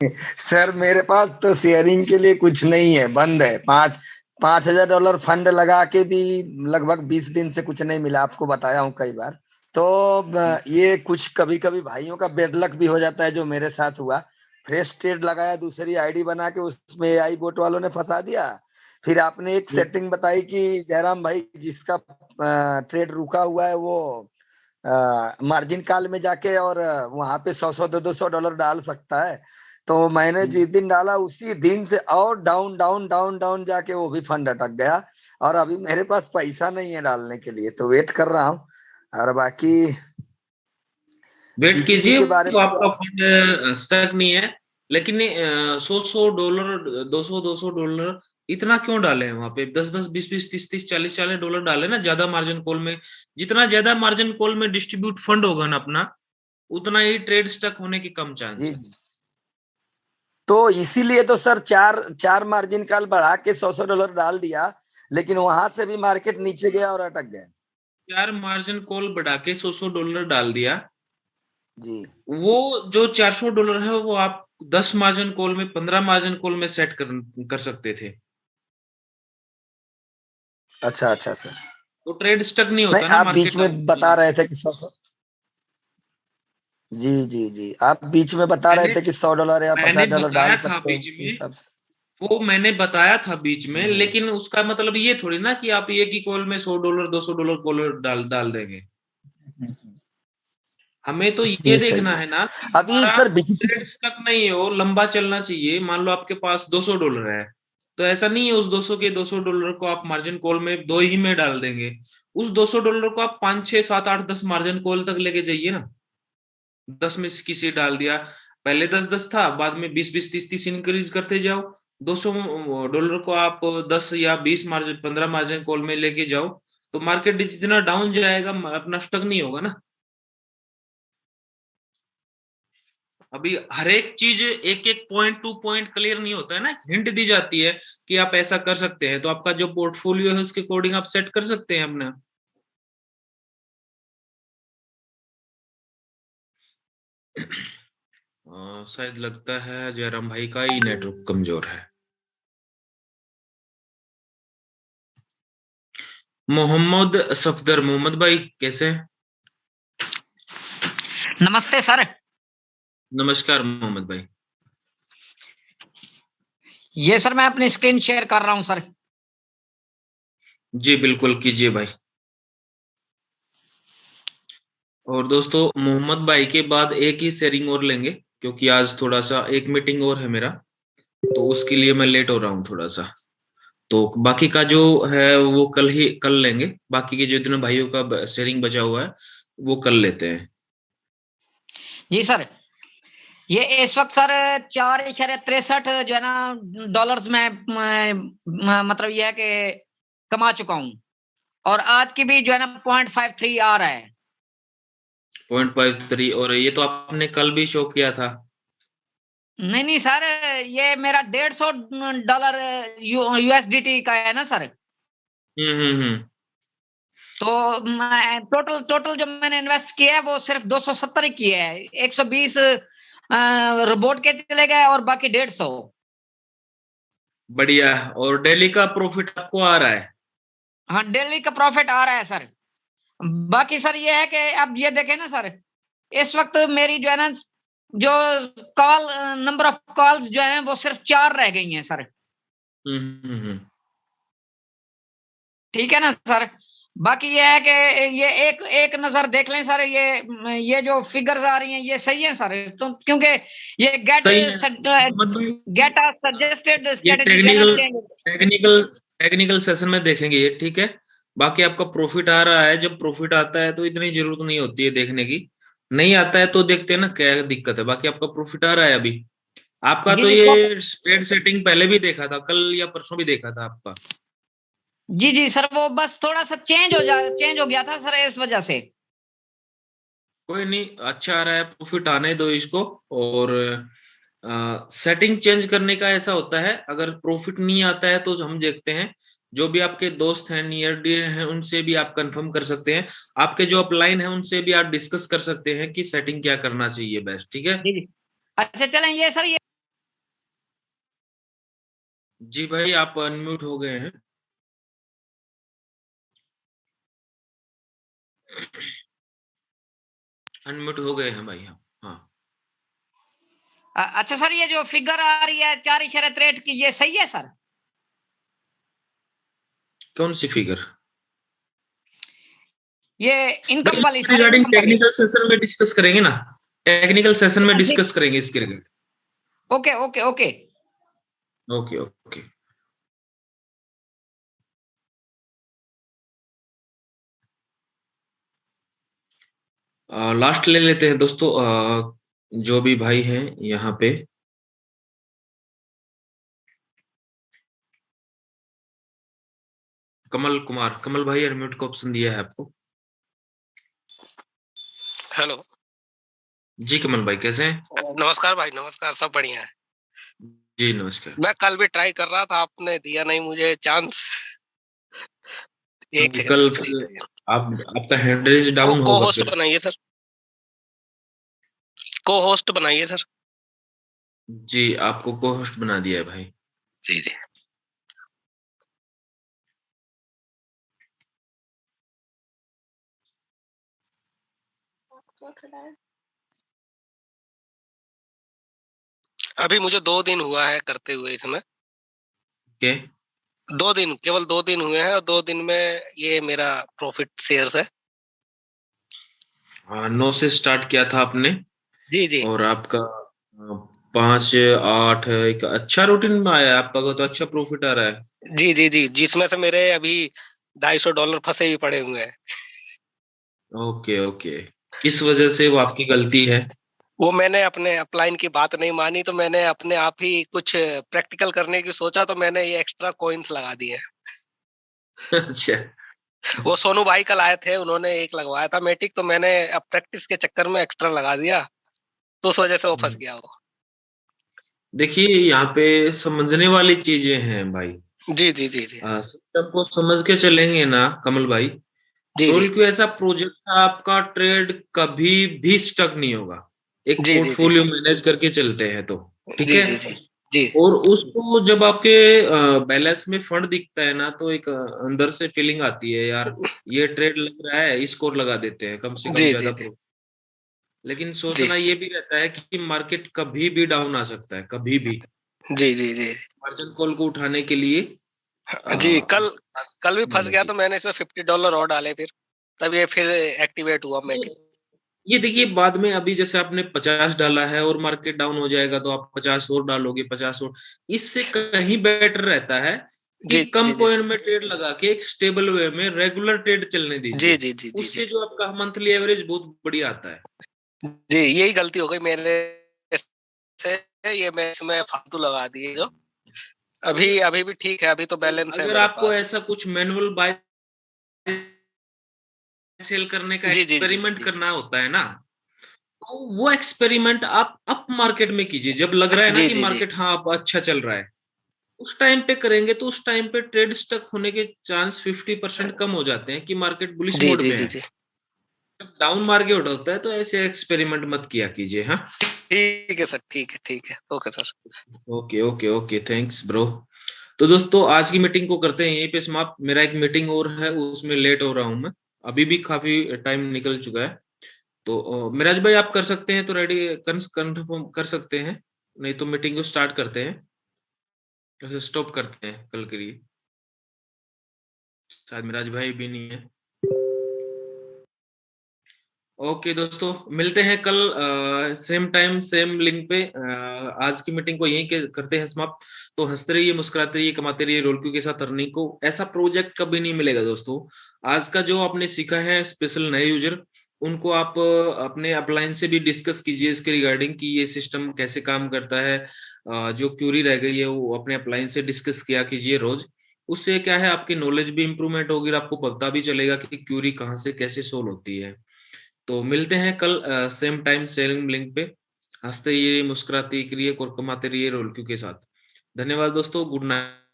सर मेरे पास तो शेयरिंग के लिए कुछ नहीं है, बंद है। $5,000 फंड लगा के भी लगभग 20 दिन से कुछ नहीं मिला, आपको बताया हूँ कई बार। तो ये कुछ कभी कभी भाइयों का बेड लक भी हो जाता है, जो मेरे साथ हुआ। फ्रेश ट्रेड लगाया, दूसरी आईडी बना के, उसमें AI बोट वालों ने फंसा दिया। फिर आपने एक सेटिंग बताई कि जयराम भाई, जिसका ट्रेड रुका हुआ है वो मार्जिन कॉल में जाके और वहां पे 100 $200 डाल सकता है। तो मैंने जिस दिन डाला उसी दिन से और डाउन डाउन डाउन डाउन जाके वो भी फंड अटक गया। और अभी मेरे पास पैसा नहीं है डालने के लिए, तो वेट कर रहा हूँ। और बाकी वेट कीजिए, के बारे तो में आपका फंड स्टक नहीं है। लेकिन $100 $200 इतना क्यों डाले हैं वहां पे? 10 20 20 30 30 40 $40 डाले ना, ज्यादा मार्जिन कॉल में। जितना ज्यादा मार्जिन कॉल में डिस्ट्रीब्यूट फंड होगा ना अपना, उतना ही ट्रेड स्टक होने की कम चांस है। तो इसीलिए तो सर चार मार्जिन कॉल बढ़ा के $100 डाल दिया, लेकिन वहां से भी मार्केट नीचे गया और अटक गया। 4 मार्जिन कॉल बढ़ा के $100 डाल दिया जी। वो जो $400 है वो आप 10 मार्जिन कॉल में, 15 मार्जिन कॉल में सेट कर सकते थे। अच्छा अच्छा सर, तो ट्रेड स्टक नहीं होता नहीं, ना आप मार्केट। बीच में बता रहे थे कि जी जी जी, आप बीच में बता रहे थे कि $100 या $50 डाल सकते हैं, इस हिसाब से। वो मैंने बताया था बीच में, लेकिन उसका मतलब ये थोड़ी ना कि आप एक ही कॉल में $100 $200 कॉल डाल देंगे। हमें तो ये देखना है ना कि अभी सर ट्रेड स्टक नहीं हो, लंबा चलना चाहिए। मान लो आपके पास $200 है, तो ऐसा नहीं है उस $200 को आप मार्जिन कॉल में 2 ही में डाल देंगे। उस $200 को आप 5 6 7 8 10 मार्जिन कॉल तक लेके जाइए ना। 10 में किसी डाल दिया, पहले 10 था, बाद में 20 20 30 30 इंक्रीज करते जाओ। $200 को आप 10 या 20 मार्जिन 15 मार्जिन कॉल में लेके जाओ, तो मार्केट जितना डाउन जाएगा अपना स्टक नहीं होगा ना। अभी हर एक चीज एक एक पॉइंट टू पॉइंट क्लियर नहीं होता है ना, हिंट दी जाती है कि आप ऐसा कर सकते हैं, तो आपका जो पोर्टफोलियो है उसके अकॉर्डिंग आप सेट कर सकते हैं अपना। शायद लगता है जयराम भाई का ही नेटवर्क कमजोर है। मोहम्मद सफदर, मोहम्मद भाई कैसे हैं? नमस्ते सर। नमस्कार मोहम्मद भाई। ये सर मैं अपनी स्क्रीन शेयर कर रहा हूं सर। जी बिल्कुल कीजिए भाई। और दोस्तों मोहम्मद भाई के बाद एक ही शेयरिंग और लेंगे, क्योंकि आज थोड़ा सा एक मीटिंग और है मेरा, तो उसके लिए मैं लेट हो रहा हूँ थोड़ा सा। तो बाकी का जो है वो कल लेंगे, बाकी के जितने भाइयों का शेयरिंग बचा हुआ है वो कल लेते हैं। जी सर, ये इस वक्त सर 4.63 जो है ना डॉलर्स में मतलब ये है कि कमा चुका हूं, और आज की भी जो है ना 0.53 आ रहा है। 0.53, और ये तो आपने कल भी शो किया था। नहीं नहीं सर, ये मेरा $150 USDT का है ना सर। तो टोटल जो मैंने इन्वेस्ट किया है वो सिर्फ 270 ही किया है। 120 रोबोट के चले गए और बाकी 150। बढ़िया। और डेली का प्रॉफिट आपको आ रहा है? हाँ, डेली का प्रॉफिट आ रहा है सर। बाकी सर ये है कि अब ये देखें ना सर, इस वक्त मेरी जो है ना जो नंबर ऑफ कॉल्स जो है वो सिर्फ 4 रह गई हैं सर। ठीक है ना सर। बाकी ये है कि ये एक नजर देख लें सर, ये जो फिगर्स आ रही हैं ये सही है सर, तो क्योंकि ये get suggested strategy technical session में देखेंगे ये, ठीक है। बाकी आपका प्रॉफिट आ रहा है, जब प्रॉफिट आता है तो इतनी जरूरत नहीं होती है देखने की, नहीं आता है तो देखते हैं ना क्या दिक्कत है। बाकी आपका प्रॉफिट आ रहा है अभी आपका। तो ये स्प्रेड सेटिंग पहले भी देखा था, कल या परसों भी देखा था आपका। जी जी सर, वो बस थोड़ा सा चेंज हो गया था सर, इस वजह से। कोई नहीं, अच्छा आ रहा है, प्रॉफिट आने दो इसको। और सेटिंग चेंज करने का ऐसा होता है, अगर प्रॉफिट नहीं आता है तो हम देखते हैं जो भी आपके दोस्त हैं, नियर डियर हैं, उनसे भी आप कंफर्म कर सकते हैं, आपके जो अपलाइन है उनसे भी आप डिस्कस कर सकते हैं कि सेटिंग क्या करना चाहिए बेस्ट। ठीक है अच्छा चलें, ये सर ये जी भाई आप अनम्यूट हो गए हैं। अनम्यूट हो गए हैं भाई। हाँ अच्छा सर, ये जो फिगर आ रही है 4.63 की, ये सही है सर? कौन सी फिगर? ये इनकम वाली सर। रिगार्डिंग टेक्निकल सेशन में डिस्कस करेंगे ना, टेक्निकल सेशन में डिस्कस करेंगे इसके regarding. Okay okay okay okay okay. Last ले लेते हैं दोस्तों, जो भी भाई हैं यहाँ पे। कमल कुमार, कमल भाई अनम्यूट का ऑप्शन दिया है आपको। हेलो जी कमल भाई कैसे हैं? नमस्कार भाई, नमस्कार, सब बढ़िया है जी नमस्कार। मैं कल भी ट्राई कर रहा था, आपने दिया नहीं मुझे चांस। एक कल आपका हैंड रेज डाउन होगा। को होस्ट बनाइए सर, को होस्ट बनाइए सर। जी आपको को होस्ट बना दिया है भाई। जी जी। अभी मुझे 2 दिन हुआ है करते हुए इसमें। क्या? 2 दिन, केवल 2 दिन हुए हैं, और 2 दिन में ये मेरा प्रॉफिट शेयर्स है। 9 से स्टार्ट किया था आपने। जी जी। और आपका 5 8 एक अच्छा रूटीन में आया आपका, तो अच्छा प्रॉफिट आ रहा है। जी जी जी, जिसमें से मेरे अभी $250 फंसे भी पड़े हुए हैं। ओके ओके, इस वजह से वो आपकी गलती है। वो मैंने अपने अपलाइन की बात नहीं मानी, तो मैंने अपने आप ही कुछ प्रैक्टिकल करने की सोचा, तो मैंने ये एक्स्ट्रा कॉइन्स लगा दिए। अच्छा। वो सोनू भाई कल आए थे, उन्होंने एक लगवाया था मैटिक, तो मैंने अब प्रैक्टिस के चक्कर में एक्स्ट्रा लगा दिया। तो उस वजह से वो फंस गया वो। देखिए यहाँ पे समझने वाली चीजें हैं भाई। जी जी जी जी सिस्टम को समझ के चलेंगे ना कमल भाई, जी जी रोल क्यू ऐसा प्रोजेक्ट है, आपका ट्रेड कभी भी स्टक नहीं होगा। एक जी जी जी पोर्टफोलियो मैनेज करके चलते हैं तो ठीक जी है। जी जी जी और उसको जब आपके बैलेंस में फंड दिखता है ना, तो एक अंदर से फीलिंग आती है यार, ये ट्रेड लग रहा है, स्कोर लगा देते हैं, कम से कम जी ज्यादा जी लेकिन जी सोचना ये भी रहता है कि मार्केट कभी भी डाउन आ सकता है, कभी भी। जी जी जी मार्जिन कॉल को उठाने के लिए जी कल भी फंस होना गया तो चाहिए। मैंने इसमें $50 और डाले, फिर तब ये फिर एक्टिवेट हुआ मैं। ये देखिए बाद में, अभी जैसे आपने 50 डाला है और मार्केट डाउन हो जाएगा तो आप 50 और डालोगे, 50 और, इससे कहीं बेटर रहता है कि जी कम जी जी कॉइन में ट्रेड लगा के एक स्टेबल वे में रेगुलर ट्रेड चलने जी दीजिए। जी जी जी उससे जो आपका मंथली एवरेज बहुत बढ़िया आता है। जी यही गलती हो गई मेरे से, ये मैं इसमें फालतू लगा दिए जो। अभी भी ठीक है, अभी तो बैलेंस है अगर मेरे आपको पास। ऐसा कुछ मैनुअल बाय सेल करने का जी जी जी एक्सपेरिमेंट जी करना होता है ना, तो वो एक्सपेरिमेंट आप अप मार्केट में कीजिए। जब लग रहा है ना जी कि जी जी मार्केट हाँ अब अच्छा चल रहा है, उस टाइम पे करेंगे तो उस टाइम पे ट्रेड स्टक होने के चांस 50% कम हो जाते हैं कि मार्केट बुलिश जी मोड जी में जी है। जी जब डाउन मार्केट होता है तो ऐसे एक्सपेरिमेंट मत किया कीजिए। हाँ, ठीक है सर, ठीक है, okay sir. Okay okay okay, thanks bro. तो दोस्तों आज की मीटिंग को करते हैं यहीं पे समाप्त। मेरा एक मीटिंग और है, उसमें लेट हो रहा हूँ मैं, अभी भी काफी टाइम निकल चुका है। तो मिराज भाई आप कर सकते हैं तो रेडी कंफर्म कर सकते हैं, नहीं तो मीटिंग को स्टार्ट करते हैं, ऐसे स्टॉप करते हैं कल के लिए। शायद मिराज भाई भी नहीं है। ओके दोस्तों, मिलते हैं कल सेम टाइम सेम लिंक पे। आज की मीटिंग को यहीं करते हैं समाप्त। तो हंसते रहिए, मुस्कुराते रहिए, कमाते रहिए रोल क्यू के साथ अर्निंग को। ऐसा प्रोजेक्ट कभी नहीं मिलेगा दोस्तों। आज का जो आपने सीखा है, स्पेशल नए यूजर, उनको आप अपने अपलाइन से भी डिस्कस कीजिए इसके रिगार्डिंग कि ये सिस्टम कैसे काम करता है। जो क्यूरी रह गई है वो अपने अपलाइन से डिस्कस किया कीजिए रोज। उससे क्या है, आपकी नॉलेज भी इंप्रूवमेंट होगी और आपको पता भी चलेगा कि क्यूरी कहाँ से कैसे सोल्व होती है। तो मिलते हैं कल सेम टाइम सेम लिंक पे। हंसते रहिए, मुस्कुराते रहिए और कमाते रहिए रोल क्यू के साथ। धन्यवाद दोस्तों, गुड नाइट।